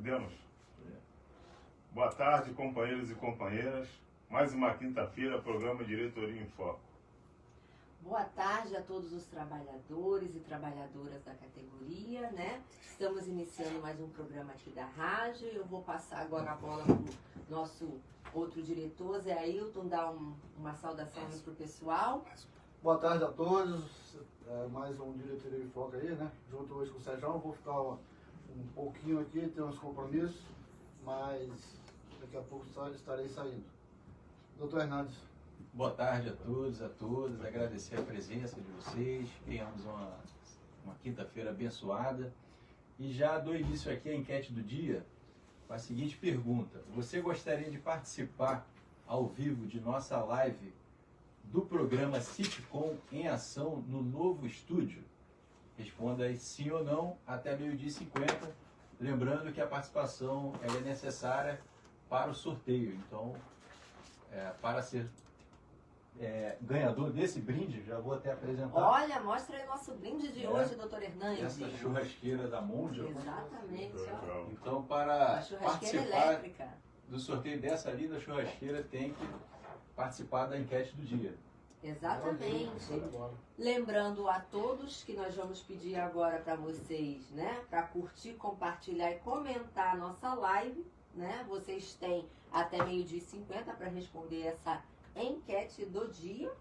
Podemos? Boa tarde, companheiros e companheiras. Mais uma quinta-feira, programa Diretoria em Foco. Boa tarde a todos os trabalhadores e trabalhadoras da categoria, né? Estamos iniciando mais um programa aqui da rádio. Eu vou passar agora a bola para o nosso outro diretor, Zé Ailton, dar uma saudação aí para o pessoal. Boa tarde a todos. Mais um Diretoria em Foco aí, né? Junto hoje com o Sérgio. Vou ficar um pouquinho aqui, ter uns compromissos, mas daqui a pouco estarei saindo. Doutor Hernandes. Boa tarde a todos, a todas. Agradecer a presença de vocês. Tenhamos uma quinta-feira abençoada. E já dou início aqui à enquete do dia com a seguinte pergunta. Você gostaria de participar ao vivo de nossa live do programa Sitcom em Ação no novo estúdio? Responda aí sim ou não até 12h50. Lembrando que a participação é necessária para o sorteio. Então, para ser ganhador desse brinde, já vou até apresentar. Olha, mostra aí o nosso brinde de hoje, doutor Hernandes. Essa churrasqueira da Mondial. Exatamente. Ó. Então, para A churrasqueira participar elétrica do sorteio dessa linda churrasqueira, tem que participar da enquete do dia. Exatamente. Lembrando a todos que nós vamos pedir agora para vocês, né, para curtir, compartilhar e comentar a nossa live, né? Vocês têm até 12h50 para responder essa enquete do dia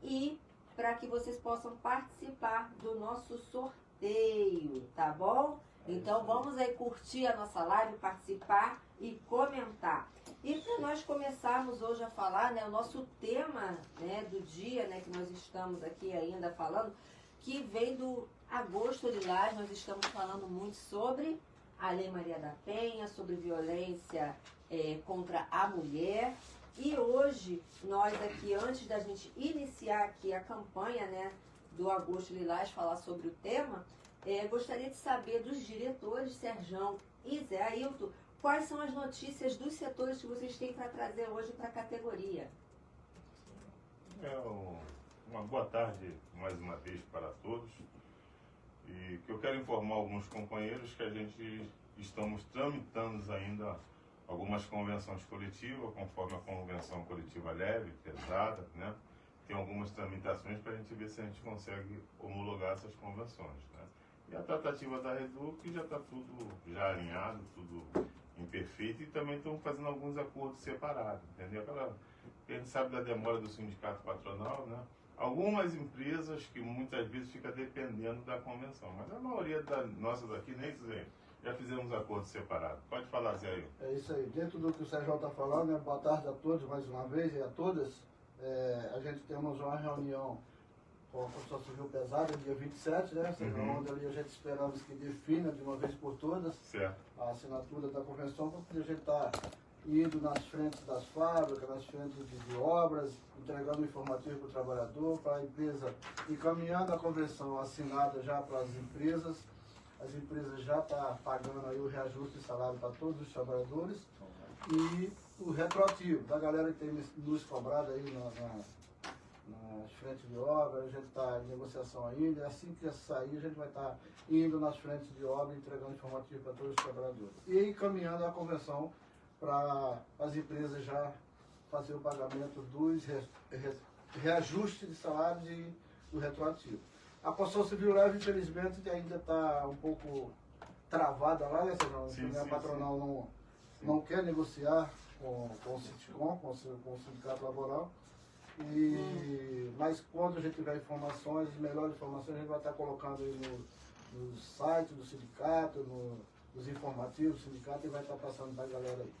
e para que vocês possam participar do nosso sorteio, tá bom? Então vamos aí curtir a nossa live, participar e comentar. E para nós começarmos hoje a falar, né, o nosso tema, né, do dia, né, que nós estamos aqui ainda falando, que vem do Agosto Lilás. Nós estamos falando muito sobre a Lei Maria da Penha, sobre violência contra a mulher. E hoje, nós aqui, antes da gente iniciar aqui a campanha, né, do Agosto Lilás, falar sobre o tema, gostaria de saber dos diretores, Serjão e Zé Ailton, quais são as notícias dos setores que vocês têm para trazer hoje para a categoria. Uma boa tarde mais uma vez para todos. E que eu quero informar alguns companheiros que a gente estamos tramitando ainda algumas convenções coletivas, conforme a convenção coletiva leve, pesada, né? Tem algumas tramitações para a gente ver se a gente consegue homologar essas convenções, né? E a tratativa da Reduc já está tudo já alinhado, tudo imperfeito, e também estamos fazendo alguns acordos separados, entendeu? A gente sabe da demora do sindicato patronal, né? Algumas empresas que muitas vezes ficam dependendo da convenção, mas a maioria nossas aqui nem já fizemos acordos separados. Pode falar, Zé Ailton. É isso aí. Dentro do que o Sérgio está falando, né? Boa tarde a todos mais uma vez e a todas. A gente temos uma reunião com a Construção Civil Pesada, dia 27, né? Onde ali a gente esperamos que defina de uma vez por todas a assinatura da convenção, para a gente estar indo nas frentes das fábricas, nas frentes de obras, entregando informativo para o trabalhador, para a empresa, encaminhando a convenção assinada já para as empresas. As empresas já estão pagando aí o reajuste de salário para todos os trabalhadores e o retroativo da galera que tem nos cobrado aí nas frentes de obra. A gente está em negociação ainda, assim que sair a gente vai estar indo nas frentes de obra, entregando informativo para todos os trabalhadores e encaminhando a convenção para as empresas já fazer o pagamento dos reajustes de salários e do retroativo. A Construção Civil Leve, infelizmente, ainda está um pouco travada lá, né, Sérgio? A patronal não quer negociar com o Sitcom, com o Sindicato Laboral. Mas quando a gente tiver informações, melhores informações, a gente vai estar colocando aí no site do sindicato, nos informativos do sindicato, e vai estar passando para a galera aí.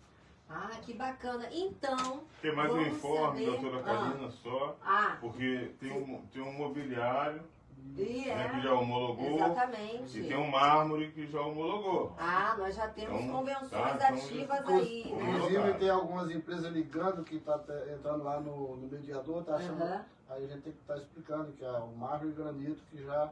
Ah, que bacana. Então, tem mais um informe, saber... doutora Karina, só, porque tem um mobiliário, né, que já homologou. Exatamente. E tem um mármore que já homologou. Nós já temos convenções ativas então, aí, né? Inclusive tem algumas empresas ligando que está entrando lá no mediador, tá achando, aí a gente tem que estar explicando que o mármore e granito, que já,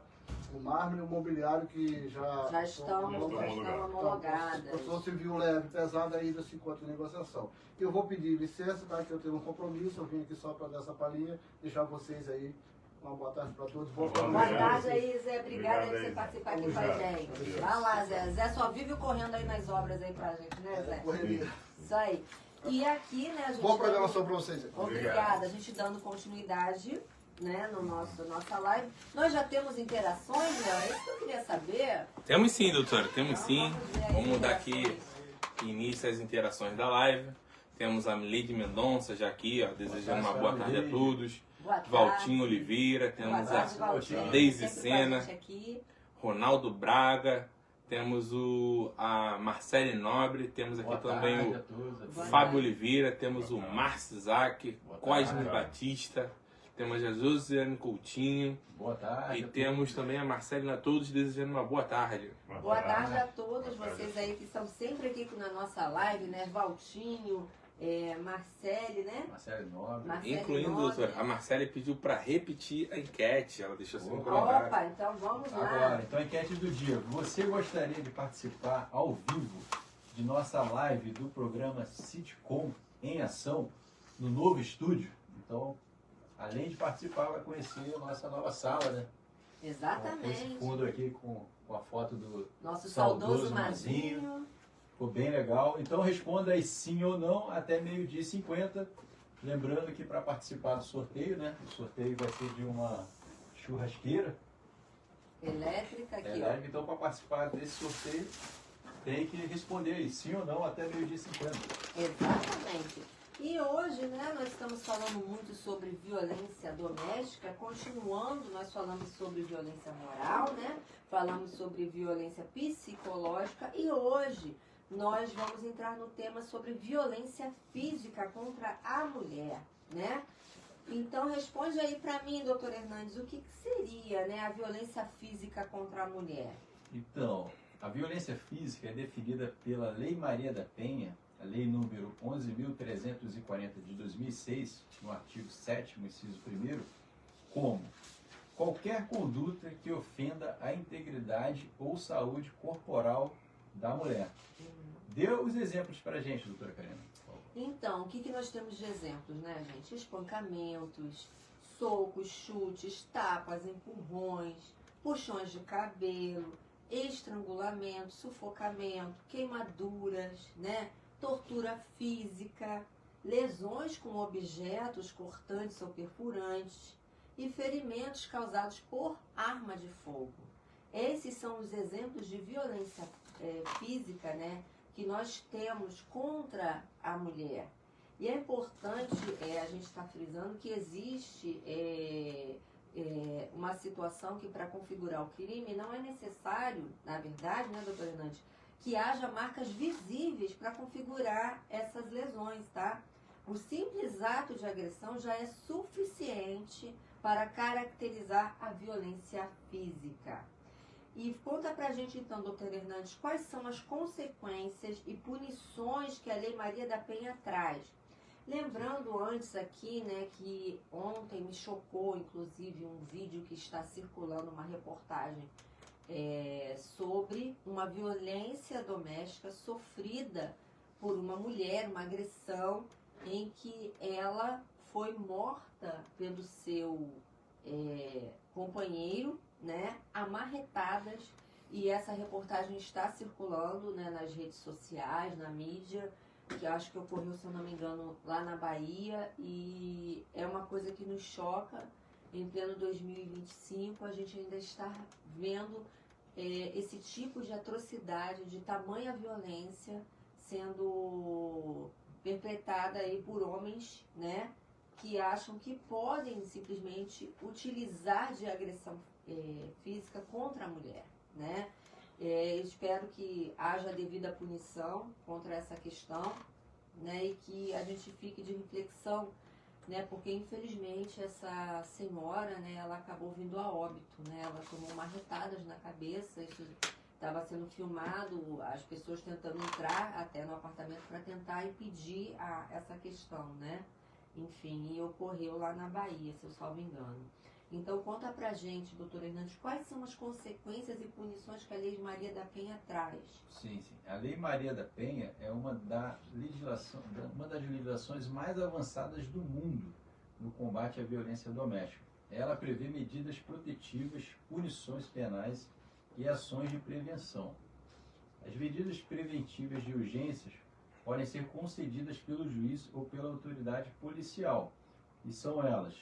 o mármore e o mobiliário que já estão homologadas. A Construção Civil Leve, pesada, ainda se encontra em negociação. Eu vou pedir licença, tá, que eu tenho um compromisso, eu vim aqui só para dar essa palhinha, deixar vocês aí Uma boa tarde para todos. Boa tarde aí, Zé. Obrigada por você Zé. participar aqui com a gente. Vai lá, Zé. Zé só vive correndo aí nas obras aí pra gente, né, Zé? Correria. Isso aí. E aqui, né, a gente... Boa programação para vocês. Obrigada. A gente dando continuidade, né, no nossa live. Nós já temos interações, Léo? É isso que eu queria saber. Temos sim, doutora. Temos sim. Vamos ver aí Vamos dar interações. aqui início às interações da live. Temos a Milady Mendonça já aqui, ó, desejando uma boa tarde a todos. Boa tarde. Valtinho Oliveira, Boa temos tarde, a Valtinho. Deise Sempre com a Sena, gente aqui. Ronaldo Braga, temos a Marcele Nobre, temos aqui também o Boa Fábio tarde. Oliveira, temos o Márcio Isaac, Boa Cosme tarde. Batista, temos a Josiane Coutinho Boa tarde. e temos também a Marcelina, todos desejando uma boa tarde. Boa tarde a todos vocês aí que estão sempre aqui na nossa live, né? Valtinho, Marcele, né? Marcelo Nobre. Marcele Incluindo, Nobre. doutora, a Marcele pediu para repetir a enquete, ela deixou assim no comentário. Opa, então vamos lá. Agora, então, a enquete do dia. Você gostaria de participar ao vivo de nossa live do programa Sitcom em Ação no novo estúdio? Então, além de participar, vai conhecer a nossa nova sala, né? Com esse Exatamente. fundo aqui com a foto do Nosso saudoso saudoso Mazinho. Ficou bem legal. Então responda aí sim ou não até 12h50. Lembrando que para participar do sorteio, né? O sorteio vai ser de uma churrasqueira Elétrica aqui, ó. elétrica. Então, para participar desse sorteio, tem que responder aí sim ou não até 12h50. Exatamente. E hoje, né, nós estamos falando muito sobre violência doméstica. Continuando, nós falamos sobre violência moral, né? Falamos sobre violência psicológica. E hoje nós vamos entrar no tema sobre violência física contra a mulher, né? Então responde aí para mim, doutor Hernandes, o que seria, né, a violência física contra a mulher? Então, a violência física é definida pela Lei Maria da Penha, a lei número 11.340 de 2006, no artigo 7º, inciso 1º, como qualquer conduta que ofenda a integridade ou saúde corporal da mulher. Dê os exemplos para a gente, doutora Karina. por favor. Então, o que nós temos de exemplos, né, gente? Espancamentos, socos, chutes, tapas, empurrões, puxões de cabelo, estrangulamento, sufocamento, queimaduras, né? Tortura física, lesões com objetos cortantes ou perfurantes e ferimentos causados por arma de fogo. Esses são os exemplos de violência física, né, que nós temos contra a mulher. E é importante a gente estar frisando que existe uma situação que para configurar o crime não é necessário, na verdade, né, doutora Hernandes, que haja marcas visíveis para configurar essas lesões, tá? O simples ato de agressão já é suficiente para caracterizar a violência física. E conta pra gente então, doutor Hernandes, quais são as consequências e punições que a Lei Maria da Penha traz. Lembrando antes aqui, né, que ontem me chocou, inclusive, um vídeo que está circulando, uma reportagem sobre uma violência doméstica sofrida por uma mulher, uma agressão, em que ela foi morta pelo seu companheiro, né, amarretadas, e essa reportagem está circulando, né, nas redes sociais, na mídia, que eu acho que ocorreu, se eu não me engano, lá na Bahia, e é uma coisa que nos choca. Em pleno 2025, a gente ainda está vendo esse tipo de atrocidade, de tamanha violência sendo perpetrada aí por homens, né, que acham que podem simplesmente utilizar de agressão física contra a mulher, né? Espero que haja devida punição contra essa questão, né, e que a gente fique de reflexão, né, porque infelizmente essa senhora, né, ela acabou vindo a óbito, né, ela tomou marretadas na cabeça, isso estava sendo filmado, as pessoas tentando entrar até no apartamento para tentar impedir essa questão, né, enfim, e ocorreu lá na Bahia, se eu salvo engano. Então conta pra gente, doutor Hernandes, quais são as consequências e punições que a Lei Maria da Penha traz? Sim. A Lei Maria da Penha é uma das legislações mais avançadas do mundo no combate à violência doméstica. ela prevê medidas protetivas, punições penais e ações de prevenção. As medidas preventivas de urgências podem ser concedidas pelo juiz ou pela autoridade policial, e são elas: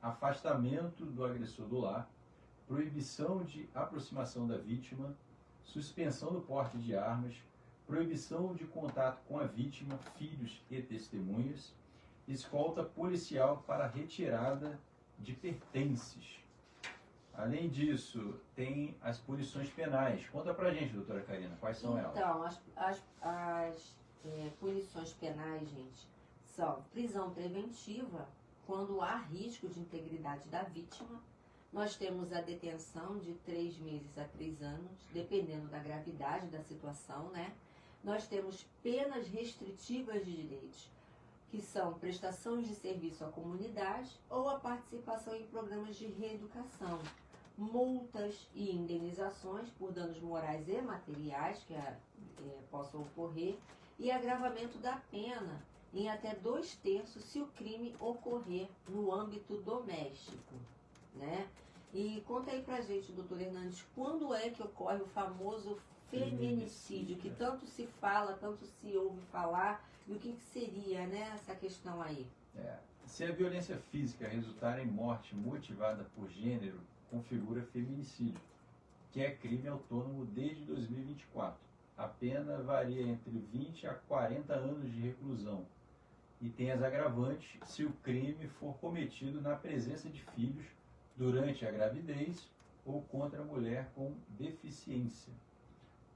afastamento do agressor do lar, proibição de aproximação da vítima, suspensão do porte de armas, proibição de contato com a vítima, filhos e testemunhas, escolta policial para retirada de pertences. Além disso, tem as punições penais. Conta pra gente, doutora Karina, quais são elas? Então, as punições penais, gente, são prisão preventiva, quando há risco de integridade da vítima. Nós temos a detenção de 3 meses a 3 anos, dependendo da gravidade da situação, né? Nós temos penas restritivas de direitos, que são prestações de serviço à comunidade ou a participação em programas de reeducação, multas e indenizações por danos morais e materiais que possam ocorrer, e agravamento da pena em até 2/3 se o crime ocorrer no âmbito doméstico, né? E conta aí pra gente, doutor Hernandes, quando é que ocorre o famoso feminicídio, que tanto se fala, tanto se ouve falar, e o que seria, né, essa questão aí? Se a violência física resultar em morte motivada por gênero, configura feminicídio, que é crime autônomo desde 2024. A pena varia entre 20 a 40 anos de reclusão. E tem as agravantes se o crime for cometido na presença de filhos durante a gravidez ou contra a mulher com deficiência.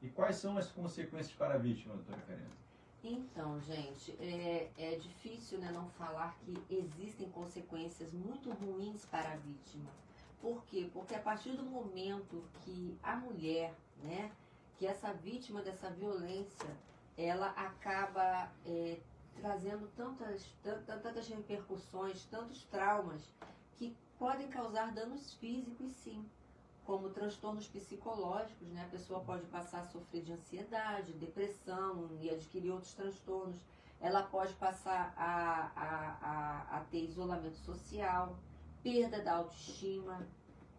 E quais são as consequências para a vítima, doutora Karina? Então, gente, é difícil, né, não falar que existem consequências muito ruins para a vítima. Por quê? Porque a partir do momento que a mulher, né, que essa vítima dessa violência, ela acaba trazendo tantas repercussões, tantos traumas, que podem causar danos físicos, sim, como transtornos psicológicos, né? A pessoa pode passar a sofrer de ansiedade, depressão e adquirir outros transtornos. Ela pode passar a ter isolamento social, perda da autoestima,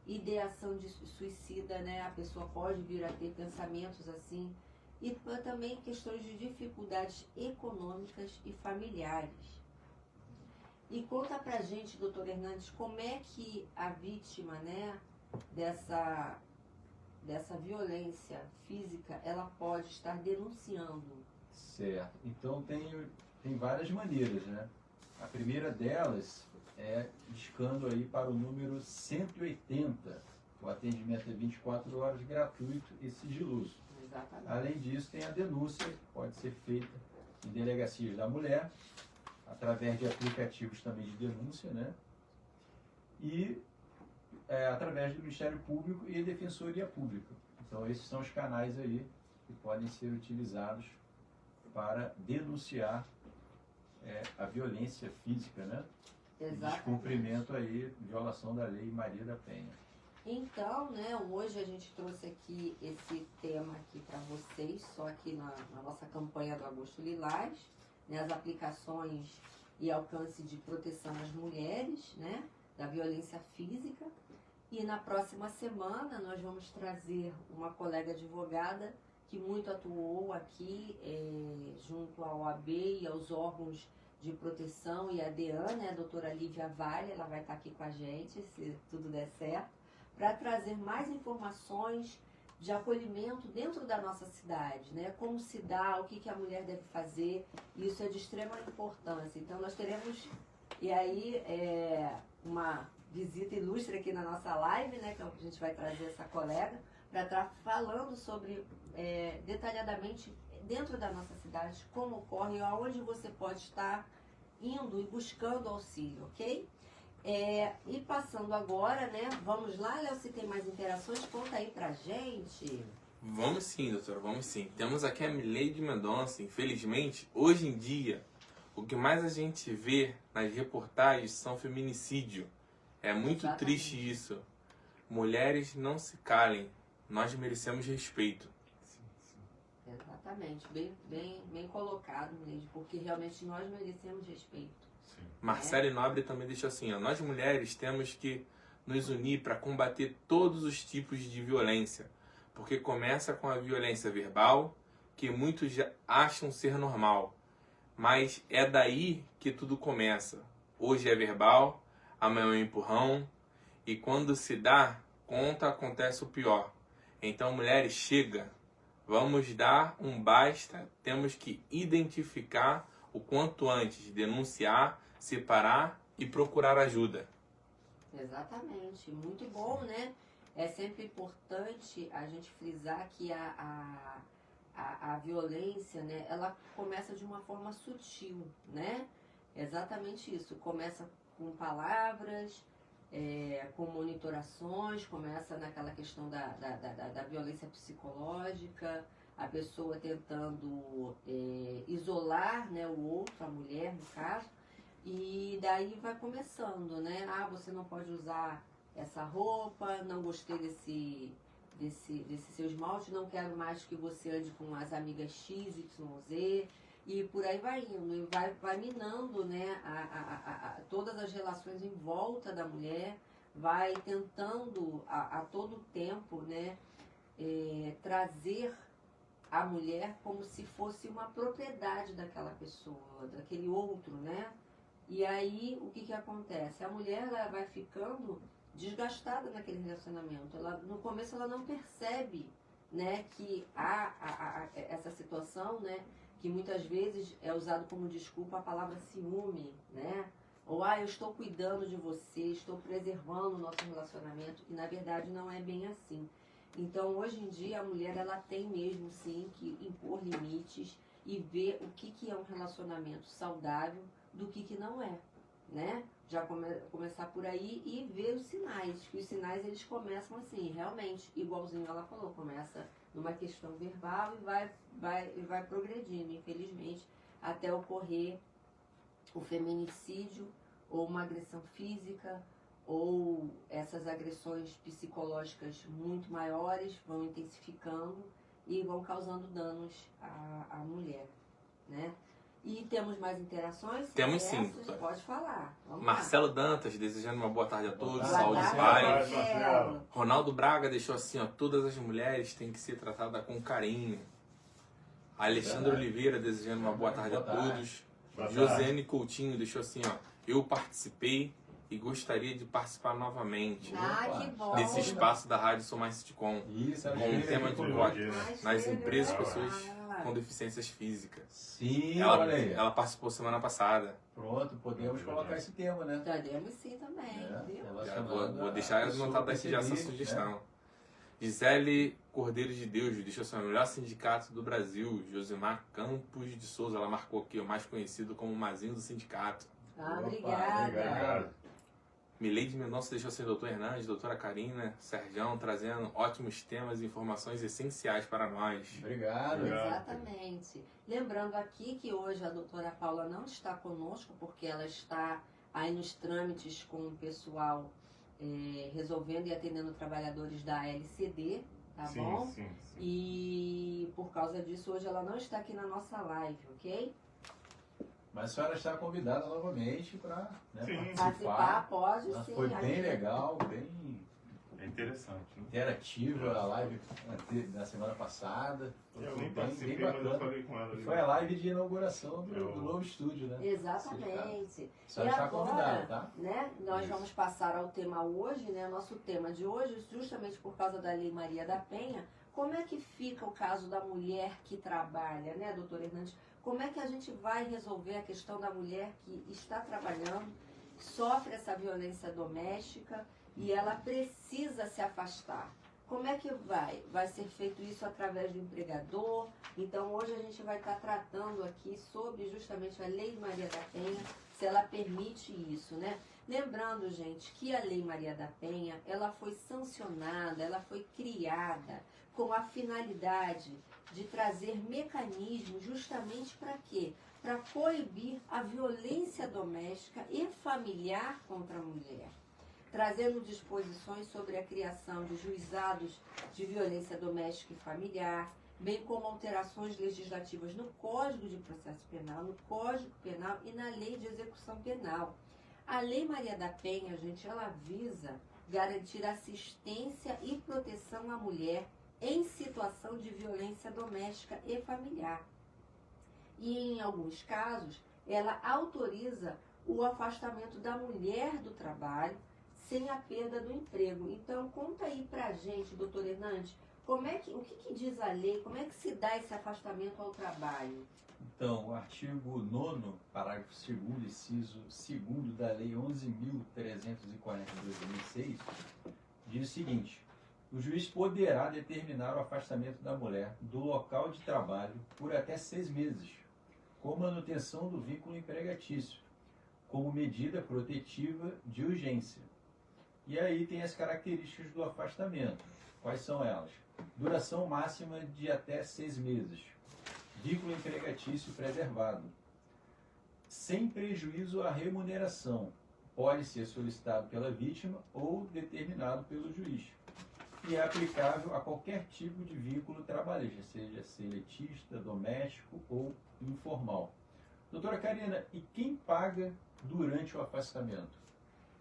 ideação de suicida, né? A pessoa pode vir a ter pensamentos assim. E também questões de dificuldades econômicas e familiares. E conta pra gente, doutor Hernandes, como é que a vítima, né, dessa violência física, ela pode estar denunciando? Certo. Então tem várias maneiras, né? A primeira delas é discando aí para o número 180. O atendimento é 24 horas, gratuito e sigiloso. Exatamente. Além disso, tem a denúncia, que pode ser feita em delegacias da mulher, através de aplicativos também de denúncia, né? E através do Ministério Público e Defensoria Pública. Então, esses são os canais aí que podem ser utilizados para denunciar a violência física, né? Exatamente. Descumprimento aí, violação da Lei Maria da Penha. Então, né, hoje a gente trouxe aqui esse tema aqui para vocês, só aqui na nossa campanha do Agosto Lilás, né, as aplicações e alcance de proteção às mulheres, né, da violência física. E na próxima semana nós vamos trazer uma colega advogada que muito atuou aqui junto à OAB e aos órgãos de proteção e a DEAN, né, a doutora Lívia Vale, ela vai estar aqui com a gente, se tudo der certo, para trazer mais informações de acolhimento dentro da nossa cidade, né? Como se dá, o que a mulher deve fazer, isso é de extrema importância. Então nós teremos, e aí, uma visita ilustre aqui na nossa live, né? Que a gente vai trazer essa colega para estar falando sobre, detalhadamente, dentro da nossa cidade, como ocorre, aonde você pode estar indo e buscando auxílio, ok? E passando agora, né? Vamos lá, Léo, se tem mais interações, conta aí pra gente. Vamos sim, doutora, vamos sim. Temos aqui a Mileide Mendonça. Infelizmente, hoje em dia, o que mais a gente vê nas reportagens são feminicídio. É muito Exatamente. triste isso. Mulheres, não se calem. Nós merecemos respeito. Exatamente, bem colocado, Mileide, porque realmente nós merecemos respeito. Marcele Nobre também deixou assim, ó, nós mulheres temos que nos unir para combater todos os tipos de violência, porque começa com a violência verbal, que muitos já acham ser normal, mas é daí que tudo começa. Hoje é verbal, amanhã é um empurrão, e quando se dá conta, acontece o pior. Então, mulheres, chega, vamos dar um basta, temos que identificar o quanto antes, denunciar, separar e procurar ajuda. Exatamente, muito bom, né? É sempre importante a gente frisar que a violência, né, ela começa de uma forma sutil, né? Exatamente isso, começa com palavras, com monitorações, começa naquela questão da violência psicológica, a pessoa tentando isolar, né, o outro, a mulher no caso, e daí vai começando, né? Ah, você não pode usar essa roupa, não gostei desse seu esmalte, não quero mais que você ande com as amigas X, Y, Z, e por aí vai indo, e vai minando, né, todas as relações em volta da mulher, vai tentando a todo tempo, né, trazer a mulher como se fosse uma propriedade daquela pessoa, daquele outro, né? E aí, o que acontece? A mulher, ela vai ficando desgastada naquele relacionamento. No começo, ela não percebe, né, que há essa situação, né, que muitas vezes é usado como desculpa a palavra ciúme, né? Ou, eu estou cuidando de você, estou preservando o nosso relacionamento, e na verdade não é bem assim. Então, hoje em dia, a mulher, ela tem mesmo, sim, que impor limites e ver o que é um relacionamento saudável do que não é, né? Já começar por aí e ver os sinais, que os sinais, eles começam assim, realmente, igualzinho ela falou, começa numa questão verbal e vai progredindo, infelizmente, até ocorrer o feminicídio ou uma agressão física, ou essas agressões psicológicas muito maiores vão intensificando e vão causando danos à mulher, né? E temos mais interações? Temos sim, doutora. Pode falar. Vamos Marcelo lá. Dantas, desejando uma boa tarde a todos, Boa saúde tarde, e paz. Marcelo. Ronaldo Braga deixou assim, ó, todas as mulheres têm que ser tratadas com carinho. Alexandre Oliveira desejando uma boa tarde a todos. Boa tarde. Josiane Coutinho deixou assim, ó, eu participei e gostaria de participar novamente Que bom. desse espaço da Rádio Sou Mais Sitcom, Isso, com o tema de conosco. voto Mas nas teve, empresas né? pessoas com deficiências físicas. Sim, olha aí. Ela participou semana passada. Pronto, podemos colocar esse tema, né? Podemos sim também, viu? Já vou deixar anotado aqui já essa PCD, sugestão. né? Gisele Cordeiro de Deus, deixou assim, o melhor sindicato do Brasil, Josimar Campos de Souza, ela marcou aqui, o mais conhecido como Mazinho do Sindicato. Obrigada. Obrigado. Mileide Mendonça deixou assim, doutor Hernandes, doutora Karina, Sergião, trazendo ótimos temas e informações essenciais para nós. Obrigado. Obrigado. Exatamente. Lembrando aqui que hoje a doutora Paula não está conosco, porque ela está aí nos trâmites com o pessoal resolvendo e atendendo trabalhadores da LCD, tá bom? Sim. E por causa disso, hoje ela não está aqui na nossa live, ok? Mas a senhora está convidada novamente para Sim. Participar, pode Nossa, sim. foi bem aqui. legal, bem É interessante. Né? interativa a live na semana passada. Eu Foi nem bem participei, mas eu bacana. falei com ela. ali. Foi a live de inauguração do Eu- novo estúdio, né? Exatamente. A senhora E está agora, convidada, tá? né, nós Isso. vamos passar ao tema hoje, né, nosso tema de hoje, justamente por causa da Lei Maria da Penha. Como é que fica o caso da mulher que trabalha, né, doutor Hernandes? Como é que a gente vai resolver a questão da mulher que está trabalhando, sofre essa violência doméstica e ela precisa se afastar? Como é que vai? Vai ser feito isso através do empregador? Então hoje a gente vai estar tratando aqui sobre justamente a Lei Maria da Penha, se ela permite isso, né? Lembrando, gente, que a Lei Maria da Penha, ela foi sancionada, ela foi criada com a finalidade de trazer mecanismos justamente para quê? Para coibir a violência doméstica e familiar contra a mulher, trazendo disposições sobre a criação de juizados de violência doméstica e familiar, bem como alterações legislativas no Código de Processo Penal, no Código Penal e na Lei de Execução Penal. A Lei Maria da Penha, gente, ela visa garantir assistência e proteção à mulher em situação de violência doméstica e familiar. E, em alguns casos, ela autoriza o afastamento da mulher do trabalho sem a perda do emprego. Então, conta aí pra gente, doutor Hernandes, o que diz a lei, como é que se dá esse afastamento ao trabalho? Então, o artigo 9º, parágrafo 2º, inciso 2º da Lei 11.342/2006, diz o seguinte: o juiz poderá determinar o afastamento da mulher do local de trabalho por até 6 meses, com manutenção do vínculo empregatício, como medida protetiva de urgência. E aí tem as características do afastamento. Quais são elas? Duração máxima de até 6 meses. Vínculo empregatício preservado. Sem prejuízo à remuneração. Pode ser solicitado pela vítima ou determinado pelo juiz. E é aplicável a qualquer tipo de vínculo trabalhista, seja seletista, doméstico ou informal. Doutora Karina, e quem paga durante o afastamento?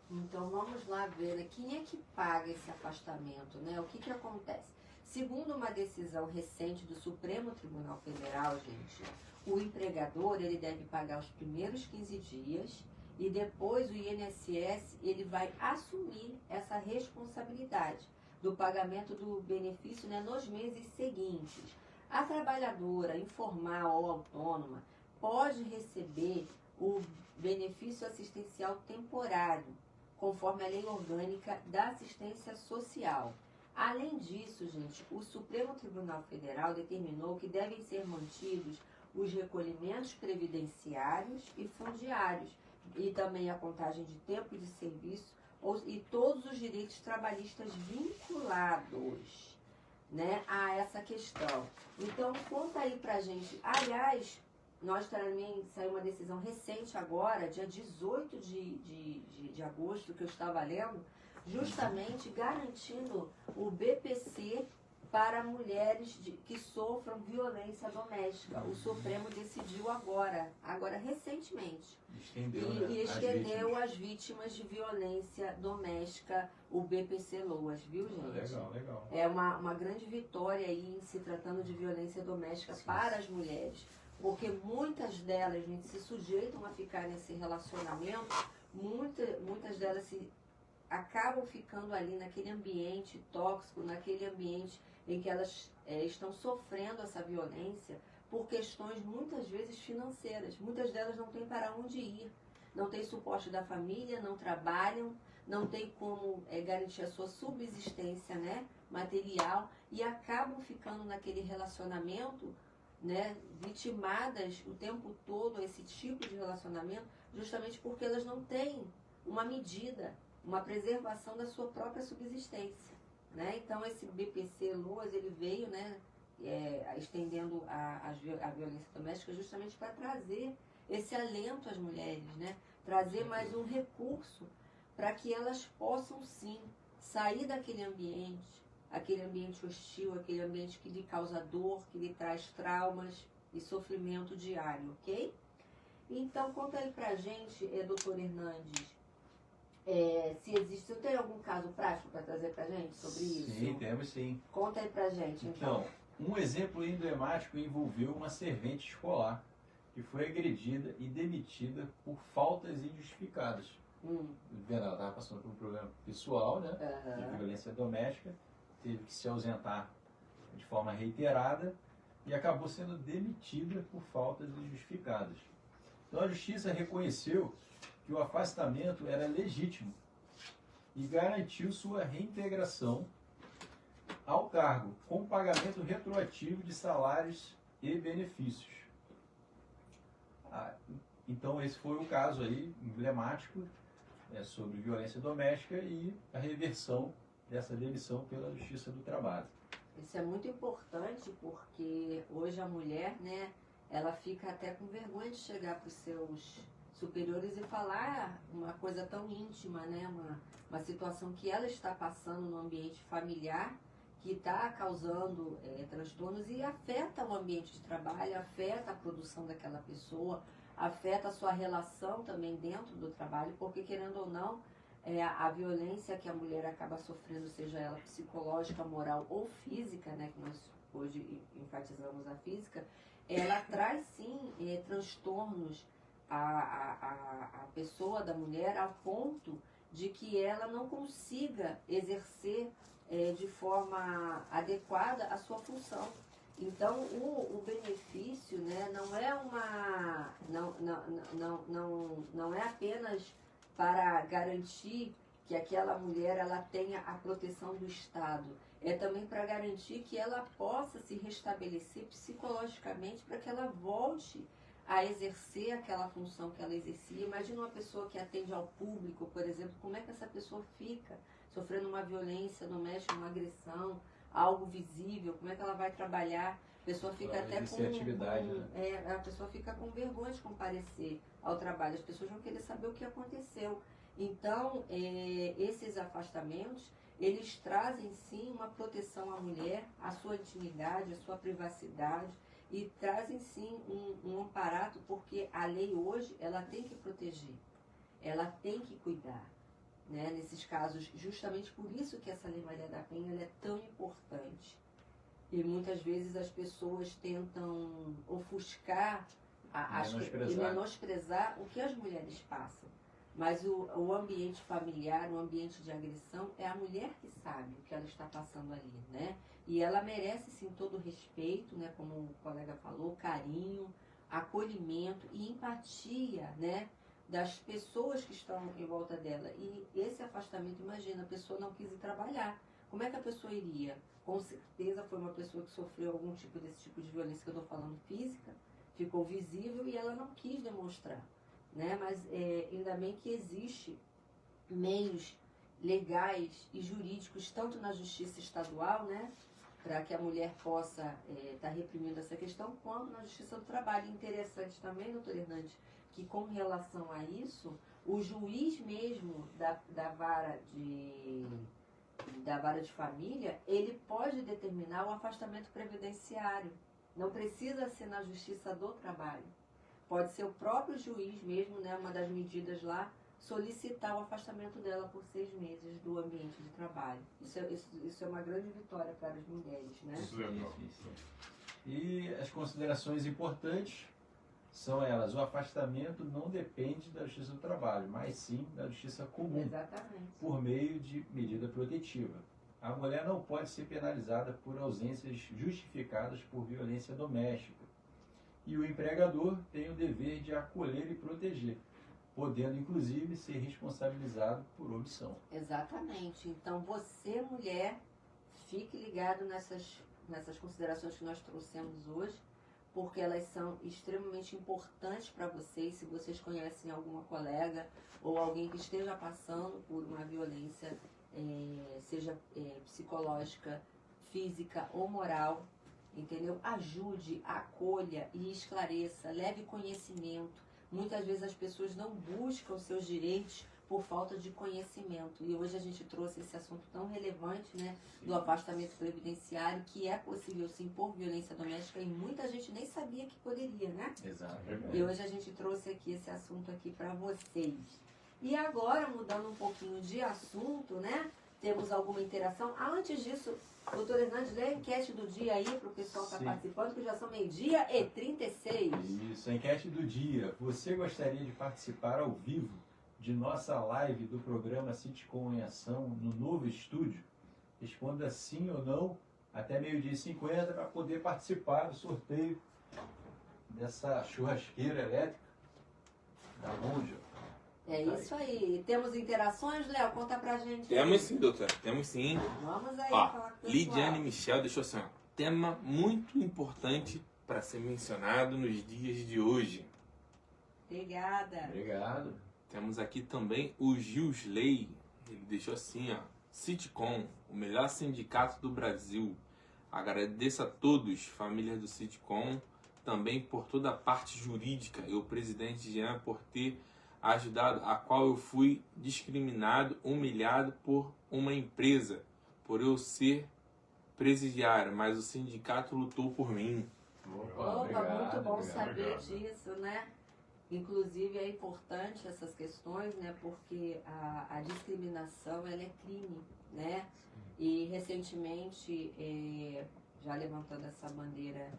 Então vamos lá ver, né? Quem é que paga esse afastamento, né? O que acontece? Segundo uma decisão recente do Supremo Tribunal Federal, gente, o empregador ele deve pagar os primeiros 15 dias e depois o INSS ele vai assumir essa responsabilidade do pagamento do benefício, né, nos meses seguintes. A trabalhadora informal ou autônoma pode receber o benefício assistencial temporário, conforme a Lei Orgânica da Assistência Social. Além disso, gente, o Supremo Tribunal Federal determinou que devem ser mantidos os recolhimentos previdenciários e fundiários, e também a contagem de tempo de serviço e todos os direitos trabalhistas vinculados, né, a essa questão. Então, conta aí pra gente. Aliás, nós também saiu uma decisão recente agora, dia 18 de agosto, que eu estava lendo, justamente garantindo o BPC para mulheres que sofram violência doméstica. O Supremo decidiu agora recentemente. Estendeu às vítimas de violência doméstica o BPC Loas, viu, gente? Legal. É uma grande vitória aí em se tratando de violência doméstica para as mulheres. Porque muitas delas, gente, se sujeitam a ficar nesse relacionamento, muitas delas acabam ficando ali naquele ambiente tóxico, naquele ambiente em que elas estão sofrendo essa violência por questões muitas vezes financeiras. Muitas delas não têm para onde ir, não têm suporte da família, não trabalham, não têm como garantir a sua subsistência, né, material, e acabam ficando naquele relacionamento, né, vitimadas o tempo todo a esse tipo de relacionamento, justamente porque elas não têm uma medida, uma preservação da sua própria subsistência, né? Então esse BPC Loas ele veio, né, estendendo a violência doméstica justamente para trazer esse alento às mulheres, né? Trazer mais um recurso para que elas possam sim sair daquele ambiente hostil, aquele ambiente que lhe causa dor, que lhe traz traumas e sofrimento diário, ok? Então conta aí pra gente, doutor Hernandes, se existe, você tem algum caso prático para trazer pra gente sobre isso? Sim, temos sim. Conta aí pra gente, então. Um exemplo emblemático envolveu uma servente escolar que foi agredida e demitida por faltas injustificadas. Ela estava passando por um problema pessoal, né, de violência doméstica, teve que se ausentar de forma reiterada e acabou sendo demitida por faltas injustificadas. Então a Justiça reconheceu que o afastamento era legítimo e garantiu sua reintegração ao cargo, com pagamento retroativo de salários e benefícios. Então esse foi o caso aí emblemático sobre violência doméstica e a reversão dessa demissão pela Justiça do Trabalho. Isso é muito importante porque hoje a mulher, né, ela fica até com vergonha de chegar para os seus superiores e falar uma coisa tão íntima, né, uma situação que ela está passando no ambiente familiar, que está causando transtornos e afeta o ambiente de trabalho, afeta a produção daquela pessoa, afeta a sua relação também dentro do trabalho, porque querendo ou não, a violência que a mulher acaba sofrendo, seja ela psicológica, moral ou física, né, que nós hoje enfatizamos a física, ela traz sim transtornos à pessoa da mulher ao ponto de que ela não consiga exercer de forma adequada a sua função. Então, o benefício, né, não é apenas para garantir que aquela mulher ela tenha a proteção do Estado, é também para garantir que ela possa se restabelecer psicologicamente para que ela volte a exercer aquela função que ela exercia. Imagina uma pessoa que atende ao público, por exemplo, como é que essa pessoa fica sofrendo uma violência doméstica, uma agressão, algo visível, como é que ela vai trabalhar? A pessoa fica até a pessoa fica com vergonha de comparecer ao trabalho, as pessoas vão querer saber o que aconteceu. Então, esses afastamentos, eles trazem sim uma proteção à mulher, à sua intimidade, à sua privacidade, e trazem sim um amparato, porque a lei hoje, ela tem que proteger, ela tem que cuidar, né? Nesses casos, justamente por isso que essa Lei Maria da Penha ela é tão importante. E muitas vezes as pessoas tentam ofuscar e menosprezar o que as mulheres passam. Mas o ambiente familiar, o ambiente de agressão, é a mulher que sabe o que ela está passando ali, né? E ela merece sim todo o respeito, né? Como o colega falou, carinho, acolhimento e empatia, né? Das pessoas que estão em volta dela. E esse afastamento, imagina, a pessoa não quis ir trabalhar. Como é que a pessoa iria? Com certeza foi uma pessoa que sofreu algum tipo desse tipo de violência que eu estou falando física, ficou visível e ela não quis demonstrar, né? Mas ainda bem que existe meios legais e jurídicos, tanto na justiça estadual, né, para que a mulher possa estar reprimindo essa questão, quanto na justiça do trabalho. Interessante também, doutor Hernandes, que com relação a isso, o juiz mesmo da vara de família, ele pode determinar o afastamento previdenciário. Não precisa ser na justiça do trabalho. Pode ser o próprio juiz mesmo, né, uma das medidas lá, solicitar o afastamento dela por 6 meses do ambiente de trabalho. Isso é uma grande vitória para as mulheres, né? E as considerações importantes são elas: o afastamento não depende da Justiça do Trabalho, mas sim da Justiça Comum. Exatamente. Por meio de medida protetiva. A mulher não pode ser penalizada por ausências justificadas por violência doméstica. E o empregador tem o dever de acolher e proteger, podendo inclusive ser responsabilizado por omissão. Exatamente. Então você, mulher, fique ligado nessas considerações que nós trouxemos hoje, porque elas são extremamente importantes para vocês. Se vocês conhecem alguma colega ou alguém que esteja passando por uma violência, seja psicológica, física ou moral, entendeu? Ajude, acolha e esclareça, leve conhecimento. Muitas vezes as pessoas não buscam os seus direitos por falta de conhecimento. E hoje a gente trouxe esse assunto tão relevante, né, do afastamento previdenciário, que é possível sim por violência doméstica, e muita gente nem sabia que poderia, né? Exato. E hoje a gente trouxe aqui esse assunto aqui para vocês. E agora, mudando um pouquinho de assunto, né, temos alguma interação. Antes disso, doutor Hernandes, lê a enquete do dia aí para o pessoal que está participando, que já são 12h36. Isso, a enquete do dia. Você gostaria de participar ao vivo de nossa live do programa Sitcom em Ação no novo estúdio? Responda sim ou não até 12h50 para poder participar do sorteio dessa churrasqueira elétrica da Monja. É isso aí. Temos interações, Léo? Conta pra gente. Temos sim, doutora. Temos sim. Vamos aí Ó, falar com o Lidiane pessoal. Michel deixou assim, ó, tema muito importante para ser mencionado nos dias de hoje. Obrigada. Obrigado. Temos aqui também o Gilsley. Ele deixou assim, ó, Sitcom, o melhor sindicato do Brasil. Agradeço a todos, família do Sitcom, também por toda a parte jurídica e o presidente Jean por ter ajudado, a qual eu fui discriminado, humilhado por uma empresa, por eu ser presidiário, mas o sindicato lutou por mim. Opa, muito bom saber disso, né? Inclusive é importante essas questões, né, porque a discriminação ela é crime, né? E recentemente, já levantando essa bandeira,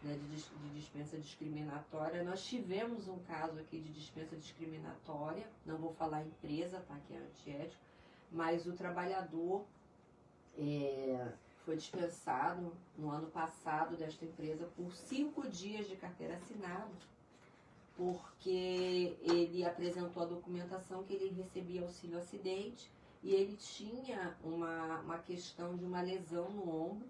né, de dispensa discriminatória, nós tivemos um caso aqui de dispensa discriminatória, não vou falar empresa, tá, que é antiético, mas o trabalhador foi dispensado no ano passado desta empresa por 5 dias de carteira assinada, porque ele apresentou a documentação que ele recebia auxílio acidente e ele tinha uma questão de uma lesão no ombro,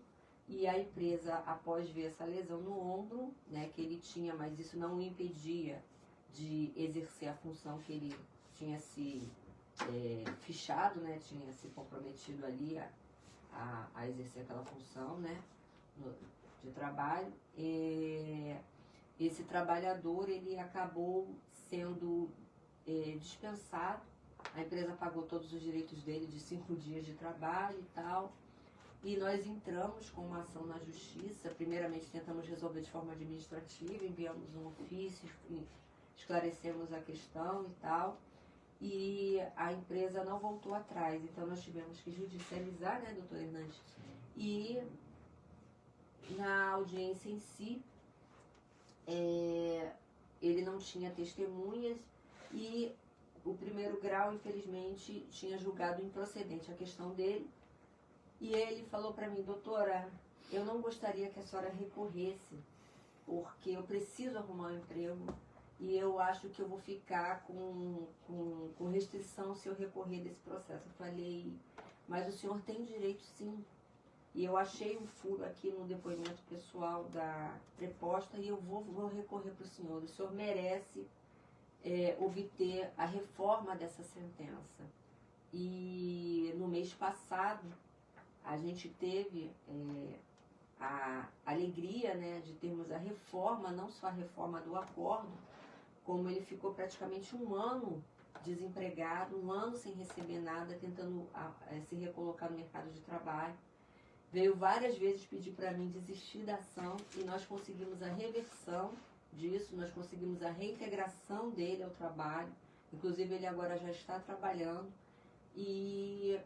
e a empresa, após ver essa lesão no ombro, né, que ele tinha, mas isso não o impedia de exercer a função que ele tinha se fichado, né, tinha se comprometido ali a exercer aquela função, né, de trabalho. Esse trabalhador, ele acabou sendo dispensado. A empresa pagou todos os direitos dele de 5 dias de trabalho e tal. E nós entramos com uma ação na justiça. Primeiramente tentamos resolver de forma administrativa, enviamos um ofício, esclarecemos a questão e tal. E a empresa não voltou atrás. Então nós tivemos que judicializar, né, doutor Hernandes? E na audiência em si, ele não tinha testemunhas e o primeiro grau, infelizmente, tinha julgado improcedente a questão dele. E ele falou para mim: doutora, eu não gostaria que a senhora recorresse, porque eu preciso arrumar um emprego e eu acho que eu vou ficar com restrição se eu recorrer desse processo. Eu falei: mas o senhor tem direito sim. E eu achei um furo aqui no depoimento pessoal da preposta e eu vou recorrer para o senhor. O senhor merece obter a reforma dessa sentença. E no mês passado, a gente teve a alegria, né, de termos a reforma, não só a reforma do acordo, como ele ficou praticamente 1 ano desempregado, 1 ano sem receber nada, tentando se recolocar no mercado de trabalho. Veio várias vezes pedir para mim desistir da ação e nós conseguimos a reversão disso, nós conseguimos a reintegração dele ao trabalho. Inclusive ele agora já está trabalhando e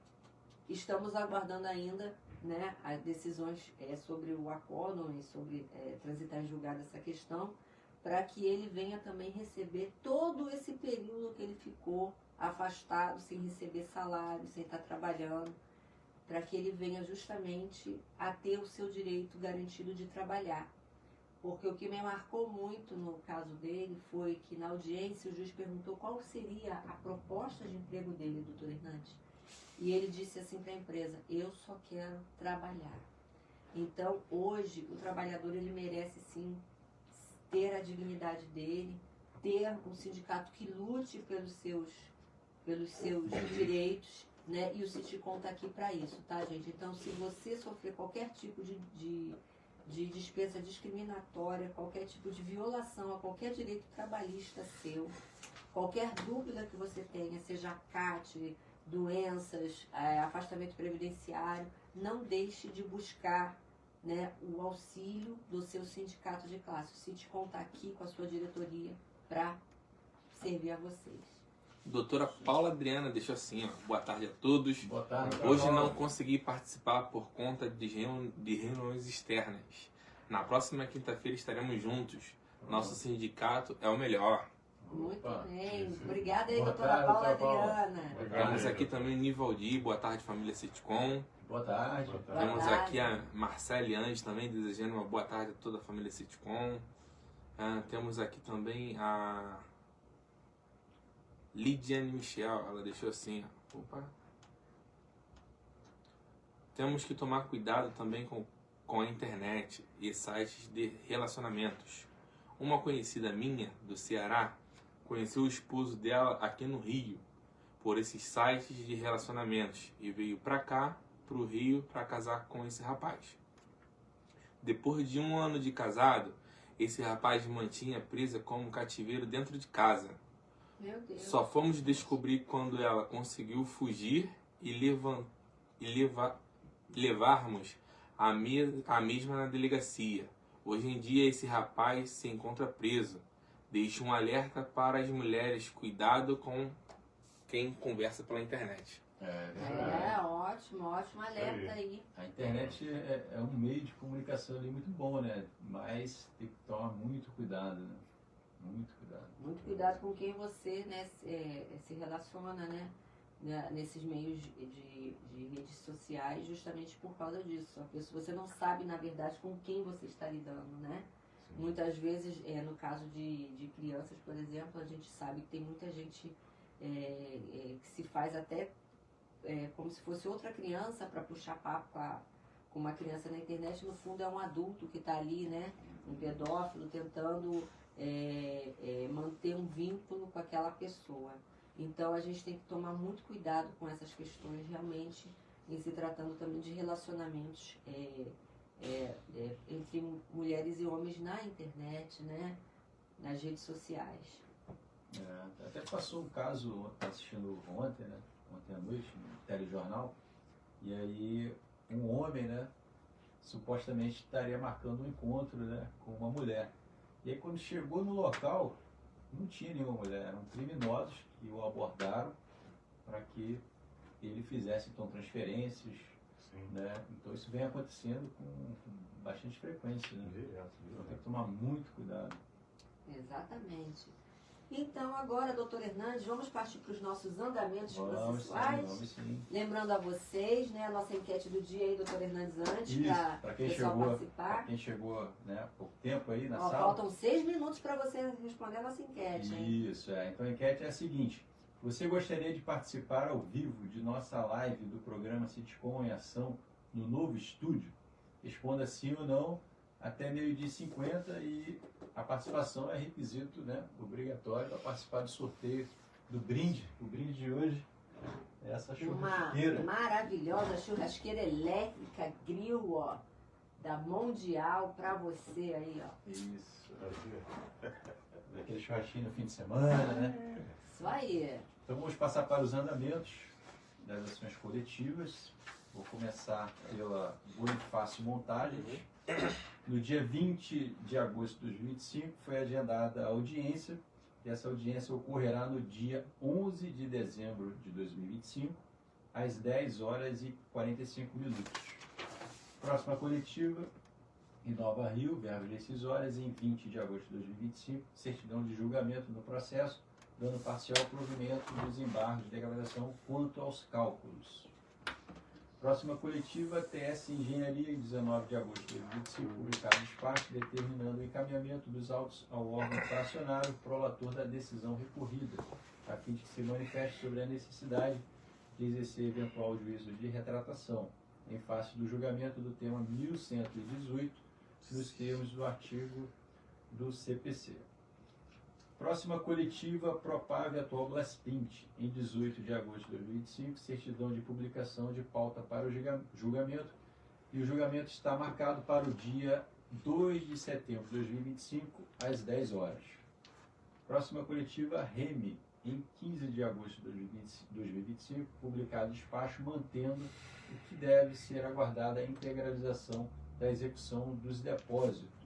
estamos aguardando ainda, né, as decisões sobre o acórdão e sobre transitar em julgado essa questão, para que ele venha também receber todo esse período que ele ficou afastado, sem receber salário, sem estar trabalhando, para que ele venha justamente a ter o seu direito garantido de trabalhar. Porque o que me marcou muito no caso dele foi que na audiência o juiz perguntou qual seria a proposta de emprego dele, doutor Hernandes. E ele disse assim para a empresa: eu só quero trabalhar. Então hoje o trabalhador ele merece sim ter a dignidade dele, ter um sindicato que lute pelos seus direitos, né? E o Citicom está aqui para isso, tá, gente? Então, se você sofrer qualquer tipo de dispensa discriminatória, qualquer tipo de violação a qualquer direito trabalhista seu, qualquer dúvida que você tenha, seja CAT, doenças, afastamento previdenciário, não deixe de buscar, né, o auxílio do seu sindicato de classe. O Citicom está aqui com a sua diretoria para servir a vocês. Doutora Paula Adriana deixou assim, ó: boa tarde a todos. Boa tarde. Hoje não consegui participar por conta de reuniões externas. Na próxima quinta-feira estaremos juntos. Nosso sindicato é o melhor. Muito Opa. bem. Obrigada aí, Boa doutora tarde, Paula doutora Paula. Adriana. Temos aqui também o Nivaldi, boa tarde família Citicom. Boa tarde. Boa tarde. Temos Boa tarde. aqui a Marcele Andes também desejando uma boa tarde a toda a família Citicom. Temos aqui também a Lidiane Michel, ela deixou assim, ó. Opa. Temos que tomar cuidado também com a internet e sites de relacionamentos. Uma conhecida minha, do Ceará, conheceu o esposo dela aqui no Rio, por esses sites de relacionamentos, e veio pra cá, pro Rio, pra casar com esse rapaz. Depois de 1 ano de casado, esse rapaz mantinha presa como cativeiro dentro de casa. Meu Deus. Só fomos descobrir quando ela conseguiu fugir e levarmos a mesma na delegacia. Hoje em dia esse rapaz se encontra preso. Deixa um alerta para as mulheres, cuidado com quem conversa pela internet. Ótimo alerta aí. A internet é um meio de comunicação ali muito bom, né? Mas tem que tomar muito cuidado, né? Muito cuidado. Muito cuidado com quem você, né, se relaciona, né? Nesses meios de redes sociais, justamente por causa disso. Você não sabe, na verdade, com quem você está lidando, né? Sim. Muitas vezes, no caso de crianças, por exemplo, a gente sabe que tem muita gente que se faz até como se fosse outra criança para puxar papo com uma criança na internet. No fundo, é um adulto que está ali, né? Um pedófilo tentando manter um vínculo com aquela pessoa. Então a gente tem que tomar muito cuidado com essas questões, realmente, em se tratando também de relacionamentos entre mulheres e homens na internet, né? Nas redes sociais. Até passou um caso, assistindo ontem, né? Ontem à noite, no telejornal, e aí um homem, né? Supostamente estaria marcando um encontro, né, com uma mulher. E aí quando chegou no local, não tinha nenhuma mulher, eram criminosos que o abordaram para que ele fizesse então transferências, né? Então isso vem acontecendo com bastante frequência, né? Então tem que tomar muito cuidado. Exatamente. Então agora, doutor Hernandes, vamos partir para os nossos andamentos processuais. Vamos sim. Lembrando a vocês, né, a nossa enquete do dia aí, doutor Hernandes, antes, para quem pessoal chegou, participar. Para quem chegou, né, há pouco tempo aí na sala. Faltam 6 minutos para você responder a nossa enquete, hein? Isso, então a enquete é a seguinte: você gostaria de participar ao vivo de nossa live do programa Sitcom em Ação no novo estúdio? Responda sim ou não até 12h50 e a participação é requisito, né, obrigatório para participar do sorteio do brinde. O brinde de hoje é essa churrasqueira. Uma maravilhosa churrasqueira elétrica grill, ó, da Mundial para você aí, ó. Isso. Aquele churrasquinho no fim de semana, né? Isso aí. Então vamos passar para os andamentos das ações coletivas. Vou começar pela Bonifácio Montagens. No dia 20 de agosto de 2025 foi agendada a audiência, e essa audiência ocorrerá no dia 11 de dezembro de 2025, às 10 horas e 45 minutos. Próxima coletiva, em Nova Rio, verbas decisórias, em 20 de agosto de 2025, certidão de julgamento no processo, dando parcial provimento dos embargos de degradação quanto aos cálculos. Próxima coletiva, TS Engenharia, em 19 de agosto de 2025, publicado despacho determinando o encaminhamento dos autos ao órgão fracionário prolator da decisão recorrida, a fim de que se manifeste sobre a necessidade de exercer eventual juízo de retratação, em face do julgamento do tema 1118, nos termos do artigo do CPC. Próxima coletiva, Propave Atual Blaspint, em 18 de agosto de 2025, certidão de publicação de pauta para o julgamento, e o julgamento está marcado para o dia 2 de setembro de 2025, às 10 horas. Próxima coletiva, REME, em 15 de agosto de 2025, publicado despacho mantendo o que deve ser aguardada a integralização da execução dos depósitos.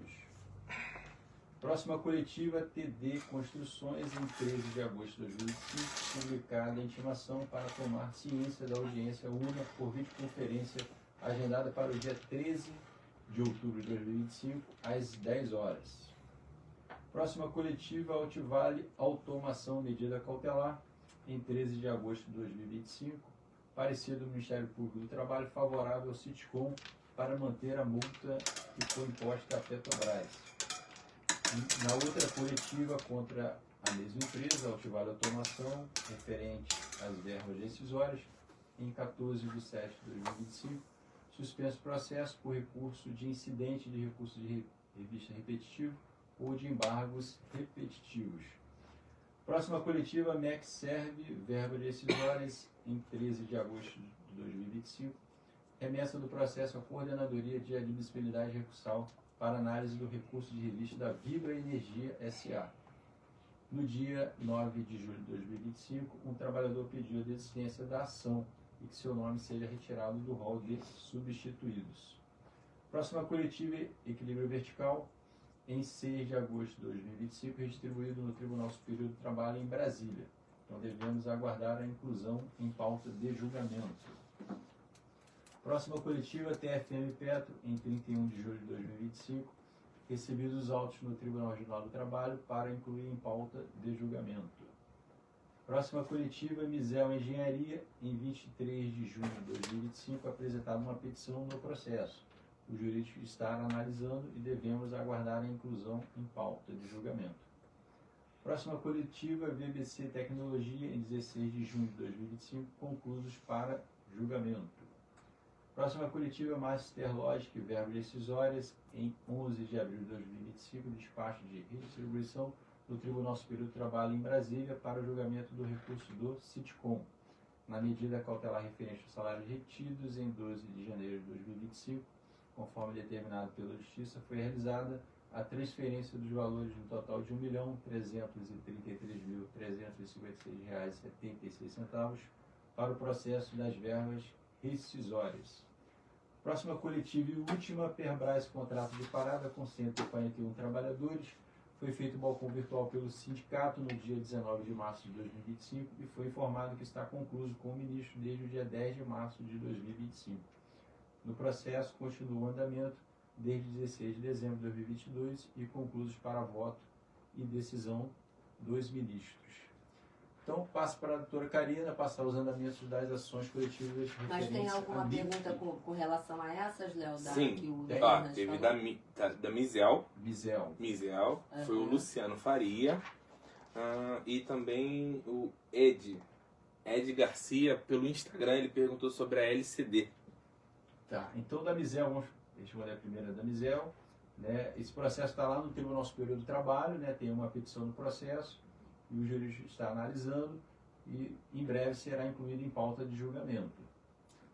Próxima coletiva, TD Construções, em 13 de agosto de 2025, publicada a intimação para tomar ciência da audiência única por videoconferência, agendada para o dia 13 de outubro de 2025, às 10 horas. Próxima coletiva, Altivale Automação Medida Cautelar, em 13 de agosto de 2025, parecer do Ministério Público do Trabalho favorável ao Sitcom para manter a multa que foi imposta à Petrobras. Na outra coletiva contra a mesma empresa, Altivale Automação, referente às verbas decisórias, em 14 de 7 de 2025, suspenso processo por recurso de incidente de recurso de revista repetitivo ou de embargos repetitivos. Próxima coletiva, MEC serve, verbas decisórias, em 13 de agosto de 2025, remessa do processo à Coordenadoria de Admissibilidade Recursal para análise do recurso de revista da Vibra Energia S.A. No dia 9 de julho de 2025, um trabalhador pediu a desistência da ação e que seu nome seja retirado do rol de substituídos. Próxima coletiva, Equilíbrio Vertical, em 6 de agosto de 2025, distribuído no Tribunal Superior do Trabalho em Brasília. Então devemos aguardar a inclusão em pauta de julgamento. Próxima coletiva, TFM Petro, em 31 de julho de 2025, recebidos os autos no Tribunal Regional do Trabalho para incluir em pauta de julgamento. Próxima coletiva, Misel Engenharia, em 23 de junho de 2025, apresentada uma petição no processo. O jurídico está analisando e devemos aguardar a inclusão em pauta de julgamento. Próxima coletiva, VBC Tecnologia, em 16 de junho de 2025, conclusos para julgamento. Próxima coletiva, Master Logic, verbos decisórias, em 11 de abril de 2025, despacho de redistribuição do Tribunal Superior do Trabalho em Brasília para o julgamento do recurso do Sitcom, na medida cautelar referente aos salários retidos em 12 de janeiro de 2025, conforme determinado pela Justiça, foi realizada a transferência dos valores no total de R$ 1.333.356,76 para o processo das verbas rescisórias. Próxima coletiva e última, Perbras contrato de parada com 141 trabalhadores. Foi feito o balcão virtual pelo sindicato no dia 19 de março de 2025 e foi informado que está concluído com o ministro desde o dia 10 de março de 2025. No processo, continua o andamento desde 16 de dezembro de 2022 e concluídos para voto e decisão dos ministros. Então, passo para a doutora Karina passar os andamentos das ações coletivas. Mas tem alguma pergunta com relação a essas, Léo? Sim, que o teve da Misel. Uhum. Foi o Luciano Faria e também o Ed Garcia, pelo Instagram, ele perguntou sobre a LCD. Tá, então da Misel, vamos responder a primeira da Misel. Né? Esse processo está lá no Tribunal Superior do Trabalho, né? Tem uma petição no processo e o juiz está analisando e em breve será incluído em pauta de julgamento.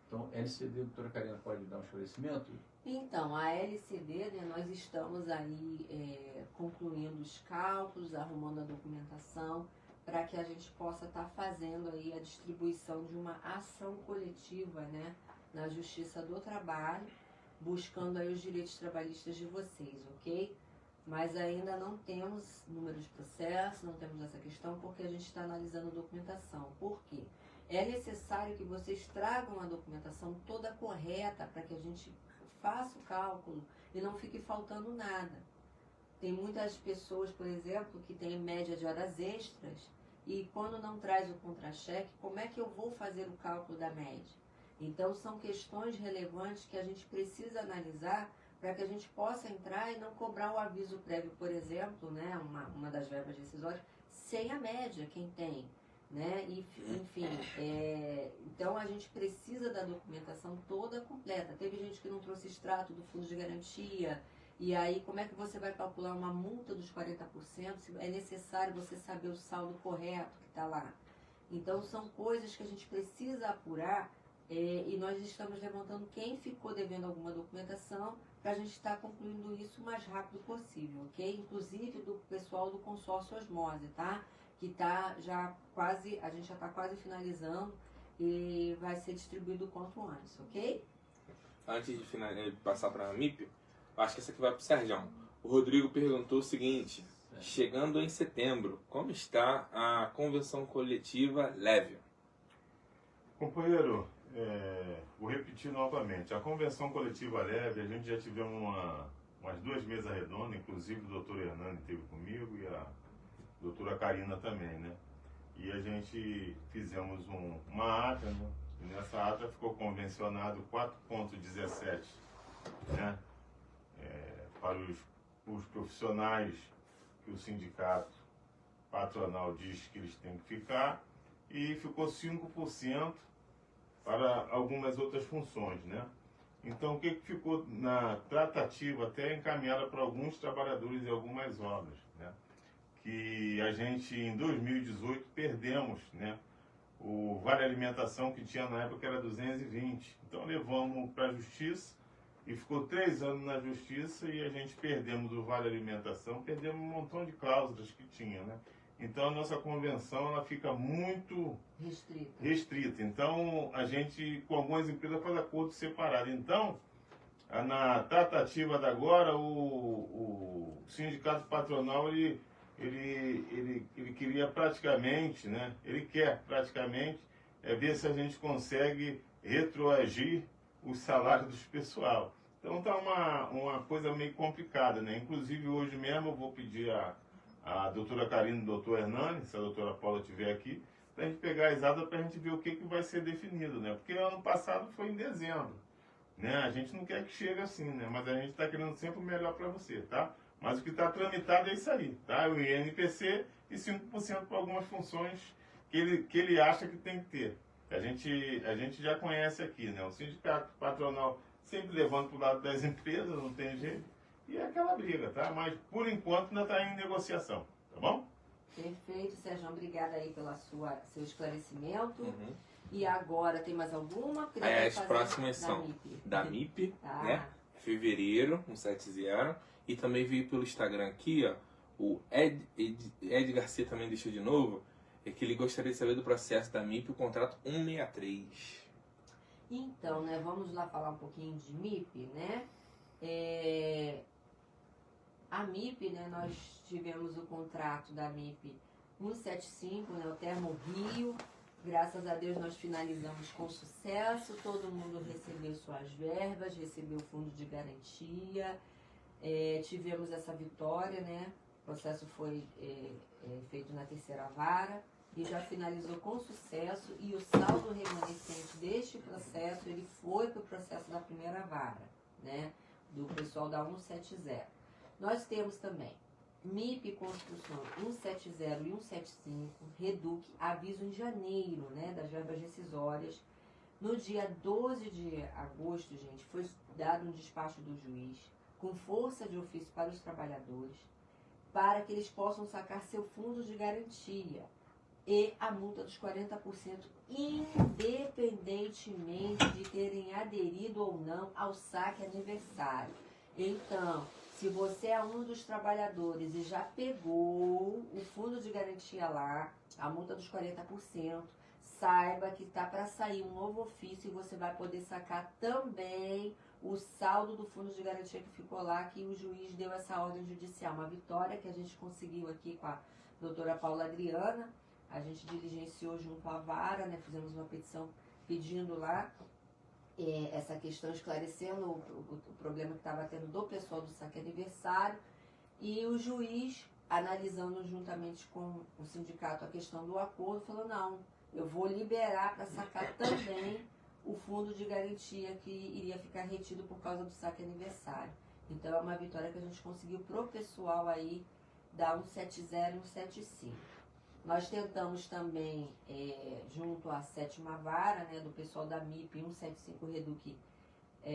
Então, LCD, doutora Karina, pode dar um esclarecimento? Então, a LCD, né, nós estamos aí concluindo os cálculos, arrumando a documentação, para que a gente possa estar fazendo aí a distribuição de uma ação coletiva, né, na Justiça do Trabalho, buscando aí os direitos trabalhistas de vocês, ok? Mas ainda não temos número de processo, não temos essa questão, porque a gente está analisando a documentação. Por quê? É necessário que vocês tragam a documentação toda correta para que a gente faça o cálculo e não fique faltando nada. Tem muitas pessoas, por exemplo, que têm média de horas extras e quando não traz o contra-cheque, como é que eu vou fazer o cálculo da média? Então, são questões relevantes que a gente precisa analisar para que a gente possa entrar e não cobrar o aviso prévio, por exemplo, né, uma das verbas decisórias, sem a média, quem tem. Né? E, enfim, então a gente precisa da documentação toda completa. Teve gente que não trouxe extrato do fundo de garantia, e aí como é que você vai calcular uma multa dos 40%? Se é necessário você saber o saldo correto que está lá. Então são coisas que a gente precisa apurar e nós estamos levantando quem ficou devendo alguma documentação para a gente estar concluindo isso o mais rápido possível, ok? Inclusive do pessoal do consórcio Osmose, tá? Que tá já quase, a gente já está quase finalizando e vai ser distribuído o quanto antes, ok? Antes de passar para a MIP, acho que essa aqui vai para o Sergião. O Rodrigo perguntou o seguinte: chegando em setembro, como está a convenção coletiva leve? Companheiro, vou repetir novamente. A convenção coletiva leve, a gente já tivemos umas 2 mesas redondas, inclusive o doutor Hernani esteve comigo e a doutora Karina também, né? E a gente fizemos uma ata, né? E nessa ata ficou convencionado 4.17, né? Para os profissionais que o sindicato patronal diz que eles têm que ficar, e ficou 5% para algumas outras funções, né? Então, o que ficou na tratativa, até encaminhada para alguns trabalhadores e algumas obras, né? Que a gente, em 2018, perdemos, né, o vale alimentação que tinha na época, que era 220. Então, levamos para a Justiça e ficou 3 anos na Justiça e a gente perdemos o vale alimentação, perdemos um montão de cláusulas que tinha, né? Então, a nossa convenção, ela fica muito restrita. Então, a gente, com algumas empresas, faz acordo separado. Então, na tratativa da agora, o sindicato patronal, ele queria praticamente, né? Ele quer praticamente ver se a gente consegue retroagir o salário dos pessoal. Então tá uma coisa meio complicada, né? Inclusive hoje mesmo eu vou pedir a doutora Karine e o doutor Hernani, se a doutora Paula estiver aqui, para a gente pegar a exata para a gente ver o que vai ser definido, né? Porque ano passado foi em dezembro, né? A gente não quer que chegue assim, né? Mas a gente está querendo sempre o melhor para você, tá? Mas o que está tramitado é isso aí, tá? O INPC e 5% para algumas funções que ele acha que tem que ter. A gente já conhece aqui, né? O sindicato patronal sempre levando para o lado das empresas, não tem jeito. E é aquela briga, tá? Mas por enquanto ainda está em negociação, tá bom? Perfeito, Sérgio. Obrigada aí pelo seu esclarecimento. E agora, tem mais alguma? As próximas são da MIP, tá, né? Fevereiro, 170. E também veio pelo Instagram aqui, ó. O Ed Garcia também deixou de novo. É que ele gostaria de saber do processo da MIP, o contrato 163. Então, né, vamos lá falar um pouquinho de MIP, né? A MIP, né, nós tivemos o contrato da MIP 175, né, o Termo Rio. Graças a Deus nós finalizamos com sucesso, todo mundo recebeu suas verbas, recebeu o fundo de garantia, tivemos essa vitória, né? O processo foi feito na terceira vara e já finalizou com sucesso, e o saldo remanescente deste processo, ele foi para o processo da primeira vara, né? Do pessoal da 170. Nós temos também MIP Construção 170 e 175, Reduc, aviso em janeiro, né, das verbas rescisórias. No dia 12 de agosto, gente, foi dado um despacho do juiz com força de ofício para os trabalhadores, para que eles possam sacar seu fundo de garantia e a multa dos 40%, independentemente de terem aderido ou não ao saque aniversário. Então, se você é um dos trabalhadores e já pegou o fundo de garantia lá, a multa dos 40%, saiba que está para sair um novo ofício e você vai poder sacar também o saldo do fundo de garantia que ficou lá, que o juiz deu essa ordem judicial. Uma vitória que a gente conseguiu aqui com a doutora Paula Adriana. A gente diligenciou junto à vara, né? Fizemos uma petição pedindo lá essa questão, esclarecendo o problema que estava tendo do pessoal do saque aniversário, e o juiz, analisando juntamente com o sindicato a questão do acordo, falou: não, eu vou liberar para sacar também o fundo de garantia que iria ficar retido por causa do saque aniversário. Então é uma vitória que a gente conseguiu pro pessoal aí da 170 e 175. Nós tentamos também, junto à sétima vara, né, do pessoal da MIP 175 Reduc,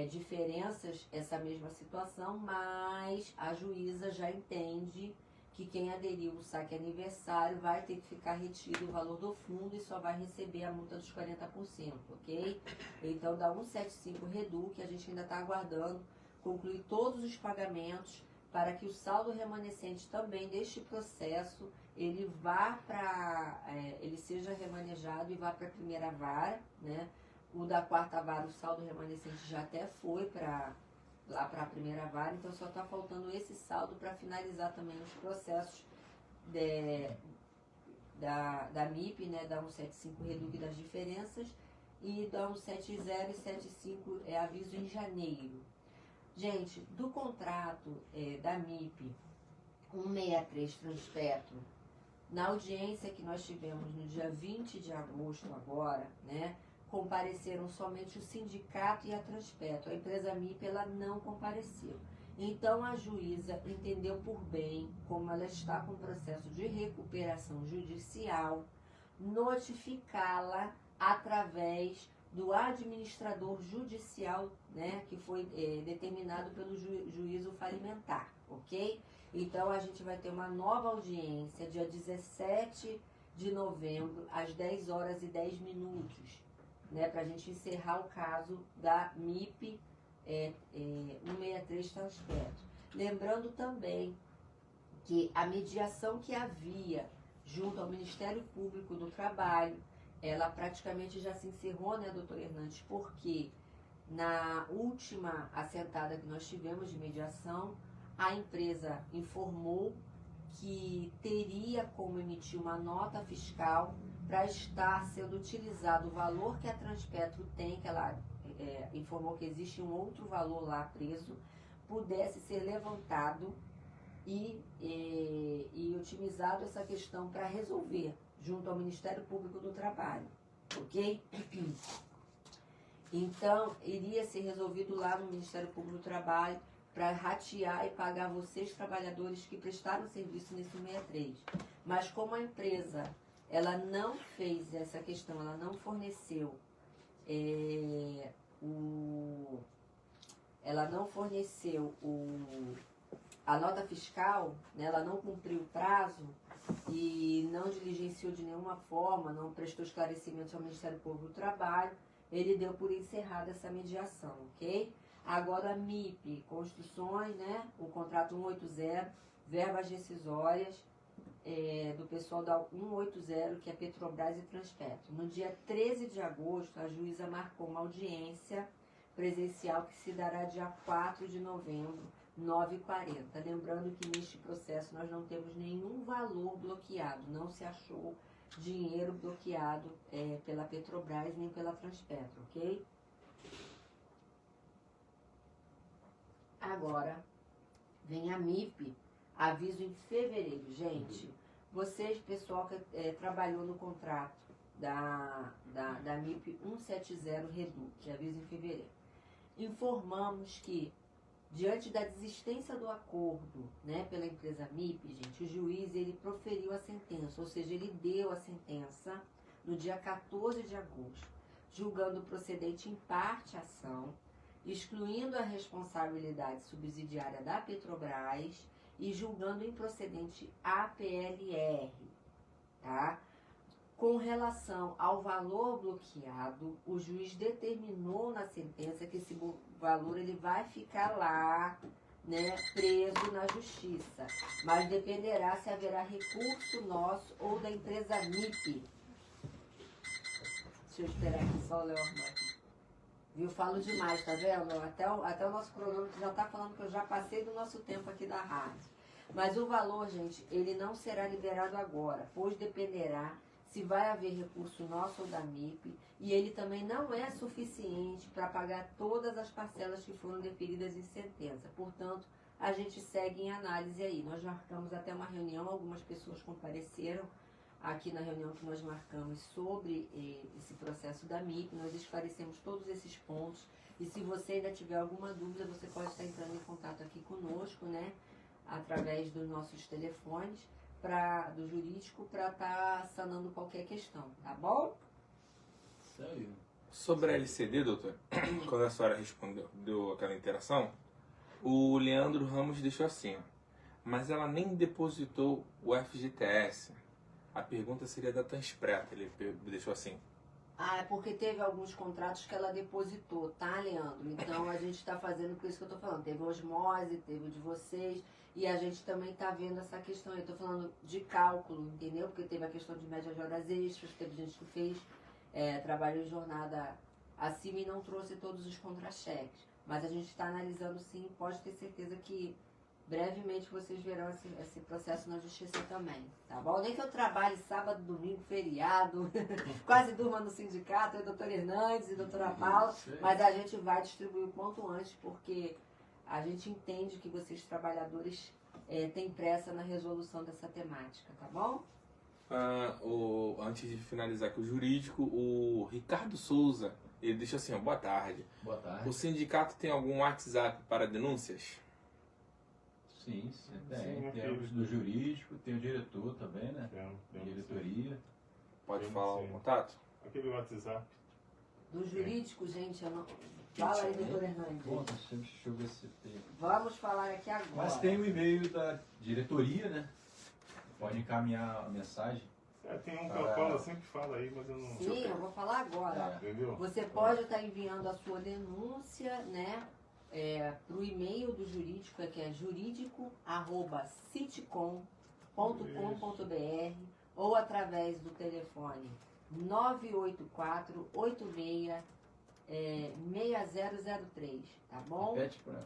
diferenças, essa mesma situação, mas a juíza já entende que quem aderiu ao saque aniversário vai ter que ficar retido o valor do fundo e só vai receber a multa dos 40%, ok? Então, da 175 Reduc, a gente ainda está aguardando concluir todos os pagamentos para que o saldo remanescente também deste processo ele vá ele seja remanejado e vá para a primeira vara, né? O da quarta vara, o saldo remanescente já até foi lá para a primeira vara, então só está faltando esse saldo para finalizar também os processos da MIP, né? Da 175 Reduc das diferenças, e da 170 e 175 aviso em janeiro. Gente, do contrato da MIP 163 Transpetro, na audiência que nós tivemos no dia 20 de agosto agora, né, compareceram somente o sindicato e a Transpetro. A empresa MIP, ela não compareceu. Então a juíza entendeu por bem, como ela está com processo de recuperação judicial, notificá-la através do administrador judicial, né, que foi determinado pelo juízo falimentar, ok? Então, a gente vai ter uma nova audiência, dia 17 de novembro, às 10 horas e 10 minutos, né, para a gente encerrar o caso da MIP 163 Transpetro. Lembrando também que a mediação que havia junto ao Ministério Público do Trabalho, ela praticamente já se encerrou, né, doutor Hernandes, porque na última assentada que nós tivemos de mediação, a empresa informou que teria como emitir uma nota fiscal para estar sendo utilizado o valor que a Transpetro tem, que ela informou que existe um outro valor lá preso, pudesse ser levantado e otimizado essa questão para resolver junto ao Ministério Público do Trabalho, ok? Então, iria ser resolvido lá no Ministério Público do Trabalho para ratear e pagar vocês, trabalhadores que prestaram serviço nesse 63. Mas como a empresa, ela não fez essa questão, ela não forneceu a nota fiscal, né, ela não cumpriu o prazo e não diligenciou de nenhuma forma, não prestou esclarecimentos ao Ministério Público do Trabalho, ele deu por encerrada essa mediação, ok? Agora a MIP, Construções, né, o contrato 180, verbas rescisórias do pessoal da 180, que é Petrobras e Transpetro. No dia 13 de agosto, a juíza marcou uma audiência presencial que se dará dia 4 de novembro, 9h40. Lembrando que neste processo nós não temos nenhum valor bloqueado, não se achou dinheiro bloqueado pela Petrobras nem pela Transpetro, ok? Agora, vem a MIP, aviso em fevereiro. Gente, vocês, pessoal que trabalhou no contrato da MIP 170 Reduc, aviso em fevereiro, informamos que, diante da desistência do acordo, né, pela empresa MIP, gente, o juiz ele proferiu a sentença, ou seja, ele deu a sentença no dia 14 de agosto, julgando procedente em parte a ação, excluindo a responsabilidade subsidiária da Petrobras e julgando improcedente a PLR, tá? Com relação ao valor bloqueado, o juiz determinou na sentença que esse valor ele vai ficar lá, né, preso na justiça, mas dependerá se haverá recurso nosso ou da empresa MIP. Deixa eu esperar aqui só o Léo Armando. Viu? Falo demais, tá vendo? Até o nosso cronômetro já tá falando que eu já passei do nosso tempo aqui da rádio. Mas o valor, gente, ele não será liberado agora, pois dependerá se vai haver recurso nosso ou da MIP, e ele também não é suficiente para pagar todas as parcelas que foram deferidas em sentença. Portanto, a gente segue em análise aí. Nós marcamos até uma reunião, algumas pessoas compareceram aqui na reunião que nós marcamos sobre esse processo da MIP, nós esclarecemos todos esses pontos, e se você ainda tiver alguma dúvida, você pode estar entrando em contato aqui conosco, né, através dos nossos telefones, do jurídico, para estar sanando qualquer questão, tá bom? Isso aí. Sobre a LCD, doutor, quando a senhora deu aquela interação, o Leandro Ramos deixou assim, ó, mas ela nem depositou o FGTS. A pergunta seria da Transpetro, ele deixou assim. Ah, é porque teve alguns contratos que ela depositou, tá, Leandro? Então a gente está fazendo por isso que eu tô falando. Teve a osmose, teve o de vocês, e a gente também tá vendo essa questão. Eu tô falando de cálculo, entendeu? Porque teve a questão de média de horas extras, teve gente que fez trabalho em jornada acima e não trouxe todos os contra-cheques. Mas a gente está analisando sim, pode ter certeza que brevemente vocês verão esse processo na justiça também, tá bom? Nem que eu trabalhe sábado, domingo, feriado, quase durma no sindicato, eu, doutor Hernandes e doutora Paula, mas a gente vai distribuir o quanto antes, porque a gente entende que vocês, trabalhadores, têm pressa na resolução dessa temática, tá bom? Antes de finalizar aqui o jurídico, o Ricardo Souza, ele deixa assim, ó, boa tarde. Boa tarde. O sindicato tem algum WhatsApp para denúncias? Sim, tem. Sim, Tem os do jurídico, tem o diretor também, né? Tem Diretoria. Pode Sim, falar sim. o contato? Aquele WhatsApp. Do jurídico, gente, eu não... Fala aí, doutor Hernandes. Bom, deixa eu ver se tem. Vamos falar aqui agora. Mas tem o e-mail da diretoria, né? Pode encaminhar a mensagem. Tem um que a Paula sempre fala aí, mas eu não... Sim, eu vou falar agora. Entendeu? Você pode estar enviando a sua denúncia, né, para o e-mail do jurídico, que é jurídico@citcom.com.br, ou através do telefone 984-86 6003, tá bom? Repete pra...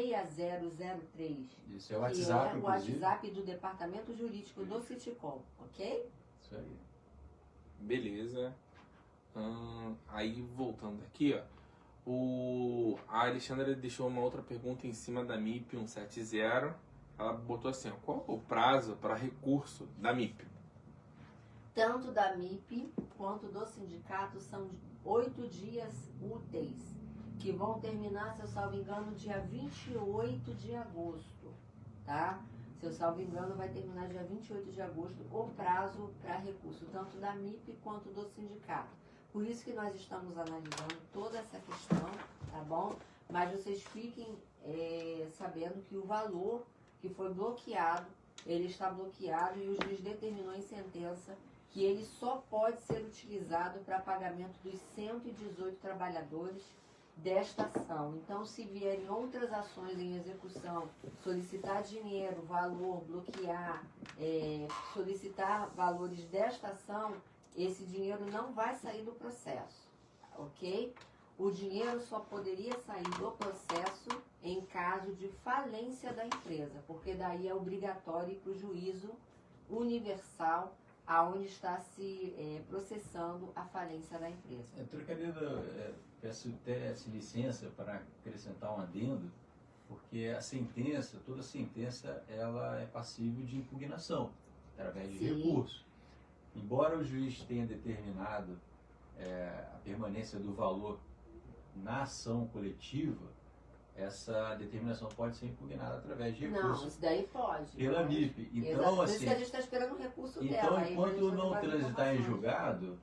984-86-6003. Isso é o WhatsApp, que é o inclusive. WhatsApp do Departamento Jurídico do Citicom, ok? Isso aí. Beleza. Aí, voltando aqui, ó. A Alexandra deixou uma outra pergunta em cima da MIP 170. Ela botou assim, ó, qual é o prazo para recurso da MIP? Tanto da MIP quanto do sindicato são 8 dias úteis, que vão terminar, se eu salvo engano, dia 28 de agosto, tá? Se eu salvo engano, vai terminar dia 28 de agosto o prazo para recurso, tanto da MIP quanto do sindicato. Por isso que nós estamos analisando toda essa questão, tá bom? Mas vocês fiquem sabendo que o valor que foi bloqueado, ele está bloqueado e o juiz determinou em sentença que ele só pode ser utilizado para pagamento dos 118 trabalhadores desta ação. Então, se vierem outras ações em execução, solicitar dinheiro, valor, bloquear, solicitar valores desta ação, esse dinheiro não vai sair do processo, ok? O dinheiro só poderia sair do processo em caso de falência da empresa, porque daí é obrigatório ir para o juízo universal, aonde está se processando a falência da empresa. Doutora Karina, peço até licença para acrescentar um adendo, porque a sentença, toda sentença, ela é passível de impugnação, através de Sim. recurso. Embora o juiz tenha determinado a permanência do valor na ação coletiva, essa determinação pode ser impugnada através de recurso. Não, isso daí pode. Pela pode. MIP. Então, Exato. Por isso assim, que a gente está esperando o recurso então, dela. Aí enquanto a gente não vai ter transitar em informações. julgado,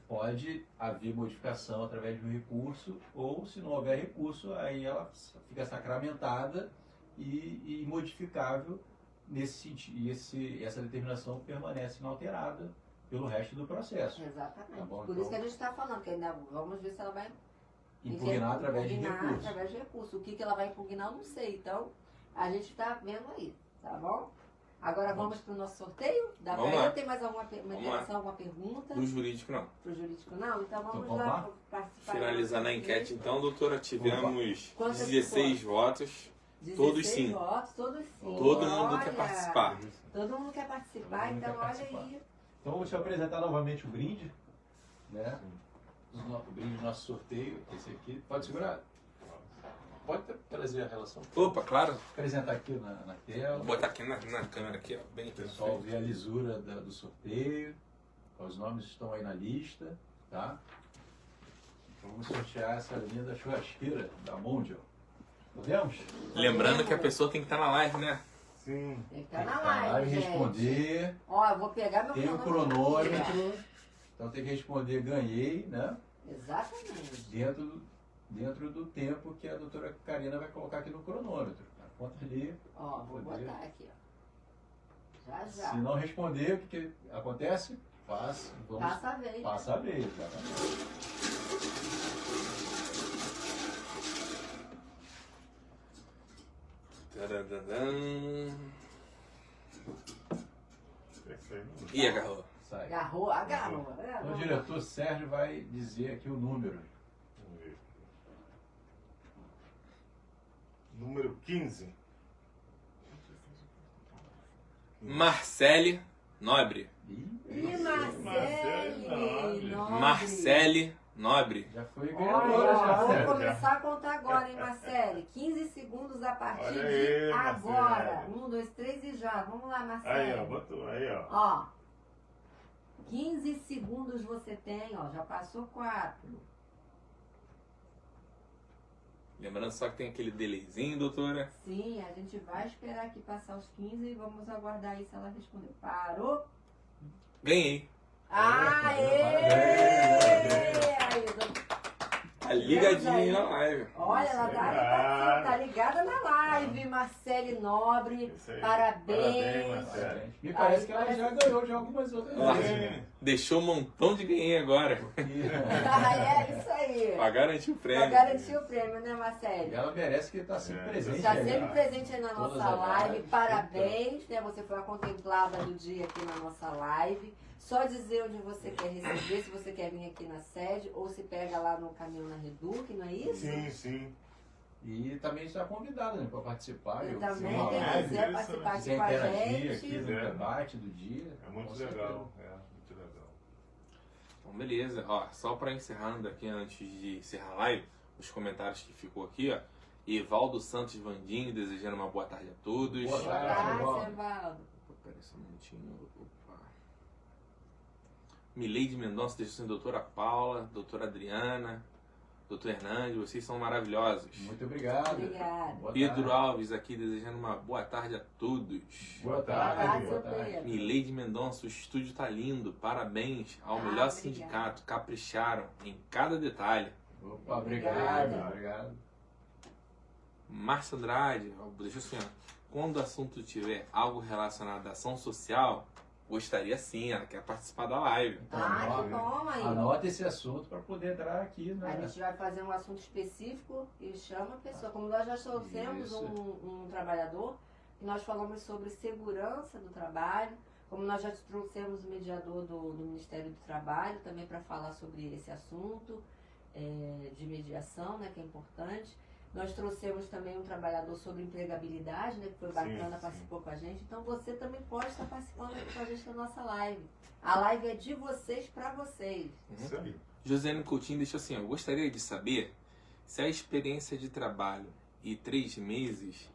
pode haver modificação através de um recurso, ou se não houver recurso, aí ela fica sacramentada e modificável nesse sentido. E essa determinação permanece inalterada pelo resto do processo. Exatamente. Tá bom, Por então. isso que a gente está falando, que ainda vamos ver se ela vai Impugnar através de impugnar recurso. através de recurso. O que ela vai impugnar, eu não sei. Então, a gente está vendo aí, tá bom? Agora vamos para o nosso sorteio? Dá Vamos para lá. eu? Tem mais alguma Vamos alguma pergunta Do jurídico, não. para o jurídico? Não? Então vamos Então, vamos lá lá? participar. Finalizando do a enquete, sorteio. então, doutora, tivemos Quantas 16 votos. 16 todos sim. votos, todos sim. Todo mundo Olha, quer participar. Todo mundo quer participar, Todo mundo então quer olha participar. aí. Então, vou te apresentar novamente o brinde, né? O brinde do nosso sorteio, esse aqui. Pode segurar? Pode trazer a relação. Opa, claro. Vou apresentar aqui na tela. Vou botar aqui na câmera, aqui, ó, bem O aqui. pessoal vê a lisura do sorteio. Os nomes estão aí na lista, tá? Então vamos sortear essa linda churrasqueira da Mondial. Podemos? Lembrando que a pessoa tem que estar na live, né? Sim. Tem que estar Tem que na estar lá live, e gente. responder. Ó, eu vou pegar meu Tem o cronômetro aqui, cronômetro. Então tem que responder ganhei, né? ó. Exatamente. Dentro do tempo que a doutora Karina vai colocar aqui no cronômetro. Conta ali. Ó, vou Poder. botar aqui, ó. Já, já. Se não responder, o que acontece? Passa Passa a vez. Passa a vez, exatamente. Tadadadam. Esse aí não. Ih, agarrou. Sai. Agarrou, agarrou. Então, o diretor Sérgio vai dizer aqui o número. Vamos ver. Número 15. Marcele Nobre. Ih, Marcele Marcele. Nobre. Marcele Nobre. Já foi Olha, ganhadora, já, vamos Sérgio. começar a contar agora, hein, Marcele? 15 segundos a partir Olha de aí, agora. Marcele. 1, 2, 3 e já. Vamos lá, Marcele. Aí, ó, botou aí, ó. Ó, 15 segundos você tem, ó, já passou 4. Lembrando só que tem aquele delayzinho, doutora. Sim, a gente vai esperar aqui passar os 15 e vamos aguardar aí se ela responder. Parou? Ganhei. Aê! Parabéns, Aí, doutor. Tá ligadinho aí na live. Olha, ela tá ligada na live, Marcele Nobre. Isso aí. Parabéns. Marcele. Me parece que ela já ganhou de algumas outras Ela vezes. né? deixou um montão de ganhei agora. É isso aí. Pra garantir o Pra prêmio. garantir o prêmio, né, E Marcele? ela merece que está sempre É, presente. Está aí, sempre né? presente aí na Todas nossa as live. lives. Parabéns, né? Você foi a contemplada do dia aqui na nossa live. Só dizer onde você quer receber, se você quer vir aqui na sede, ou se pega lá no caminhão na Reduc, não é isso? Sim, sim. E também está convidado, né, para participar. E Eu também, fiz uma quem live, quiser participar aqui quiser com a interagir aqui gente. no debate do dia. É muito com legal. certeza. É, muito legal. Então, beleza. Ó, só para encerrando aqui, antes de encerrar a live, os comentários que ficou aqui, ó. Evaldo Santos Vandinho, desejando uma boa tarde a todos. Boa Boa tarde, tarde, Evaldo. Evaldo. Peraí só um minutinho. Opa. Mileide Mendonça, deixa assim, doutora Paula, doutora Adriana, doutor Hernandes, vocês são maravilhosos. Muito obrigado. Obrigada. Boa Pedro tarde. Alves aqui, desejando uma boa tarde a todos. Boa tarde, tarde. seu Boa tarde. Pedro. Mileide Mendonça, o estúdio tá lindo, parabéns ao melhor obrigada. sindicato, capricharam em cada detalhe. Opa, obrigado. Obrigada. Obrigado. Márcia Andrade, ó, deixa assim, ó. Quando o assunto tiver algo relacionado à ação social, gostaria sim, ela quer participar da live. Então, Ah, que bom aí. anota esse assunto para poder entrar aqui, A né? gente vai fazer um assunto específico e chama a pessoa. Como nós já trouxemos Isso. um trabalhador, e nós falamos sobre segurança do trabalho, como nós já trouxemos o mediador do Ministério do Trabalho também para falar sobre esse assunto de mediação, né, que é importante. Nós trouxemos também um trabalhador sobre empregabilidade, né, que foi bacana, sim. participou com a gente. Então você também pode estar participando aqui com a gente da nossa live. A live é de vocês para vocês. Isso aí. Josiane Coutinho deixou assim, eu gostaria de saber se a experiência de trabalho e 3 meses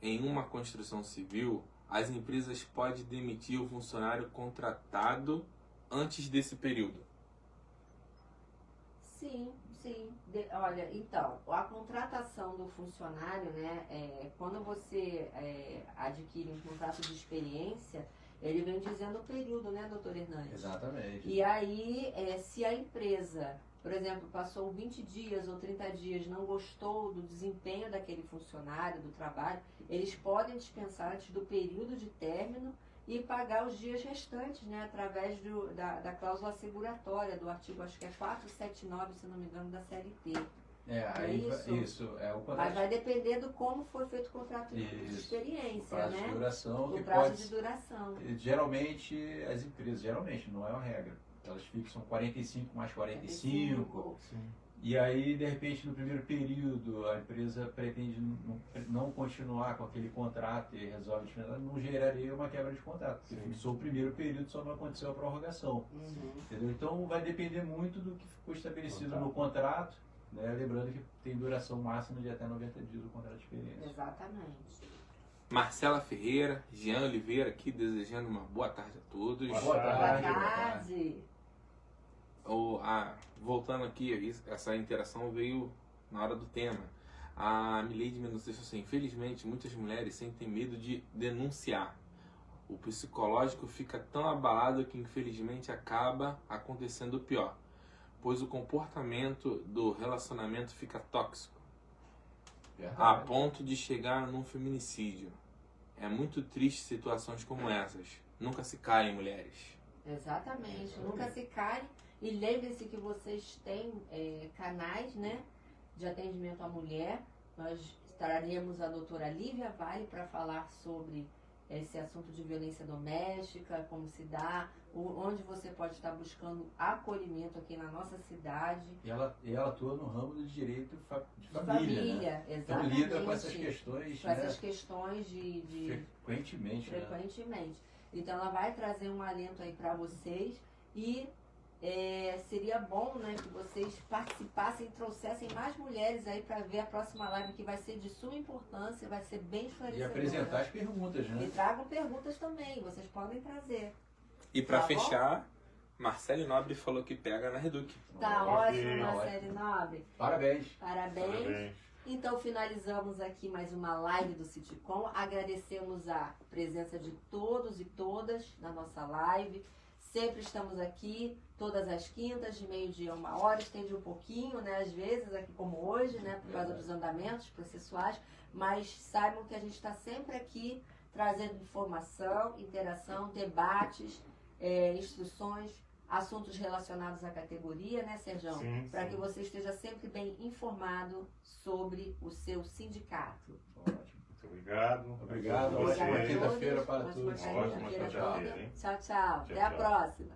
em uma construção civil, as empresas podem demitir o funcionário contratado antes desse período. Sim, sim. Olha, então, a contratação do funcionário, né, quando você adquire um contrato de experiência, ele vem dizendo o período, né, doutor Hernandes? Exatamente. E aí, se a empresa, por exemplo, passou 20 dias ou 30 dias, não gostou do desempenho daquele funcionário, do trabalho, eles podem dispensar antes do período de término e pagar os dias restantes, né, através da cláusula asseguratória, do artigo, acho que é 479, se não me engano, da CLT. Aí isso? isso, é o Mas contrato. vai depender do como foi feito o contrato de Isso. experiência, O prazo de né? duração O que prazo pode de duração. Geralmente as empresas, não é uma regra, elas fixam 45 mais 45, e aí de repente no primeiro período a empresa pretende não continuar com aquele contrato e resolve dispensar, não geraria uma quebra de contrato, porque fixou o primeiro período, só não aconteceu a prorrogação. Uhum. Entendeu? Então vai depender muito do que ficou estabelecido no contrato, né? Lembrando que tem duração máxima de até 90 dias o contrato de experiência. Exatamente. Marcela Ferreira, Jean Oliveira aqui, desejando uma boa tarde a todos. Boa Boa tarde. tarde. Voltando aqui, essa interação veio na hora do tema. A Mileide Mendonça disse assim, infelizmente muitas mulheres sentem medo de denunciar. O psicológico fica tão abalado que infelizmente acaba acontecendo o pior, pois o comportamento do relacionamento fica tóxico, a ponto de chegar num feminicídio. É muito triste situações como essas. Nunca se calem, mulheres. Exatamente. Nunca se cale. E lembre-se que vocês têm canais, né, de atendimento à mulher. Nós traremos a doutora Lívia Vale para falar sobre esse assunto de violência doméstica, como se dá, onde você pode estar buscando acolhimento aqui na nossa cidade. E ela atua no ramo do direito de família, né? Então Exatamente. lida com essas questões, Com né? essas questões de frequentemente. Né? frequentemente. Então ela vai trazer um alento aí para vocês e seria bom, né, que vocês participassem e trouxessem mais mulheres aí para ver a próxima live, que vai ser de suma importância, vai ser bem E esclarecedora. apresentar as perguntas, né? E tragam perguntas também, vocês podem trazer. E para Tá bom? fechar, Marcele Nobre falou que pega na Reduc. Tá Ok. ótimo, Marcele Nobre. Parabéns. Parabéns. Parabéns. Então finalizamos aqui mais uma live do Citicom. Agradecemos a presença de todos e todas na nossa live. Sempre estamos aqui, todas as quintas, de meio-dia a 1h, estende um pouquinho, né? Às vezes, aqui como hoje, né? Por causa dos andamentos processuais. Mas saibam que a gente está sempre aqui trazendo informação, interação, debates, instruções, assuntos relacionados à categoria, né, Serjão? Sim, Para sim. que você esteja sempre bem informado sobre o seu sindicato. Ótimo. Muito obrigado. Obrigado. Você. Ótima quinta-feira para Ótima todos. quinta-feira Ótima a quinta-feira, todos. hein? Tchau, tchau. Até a tchau. próxima.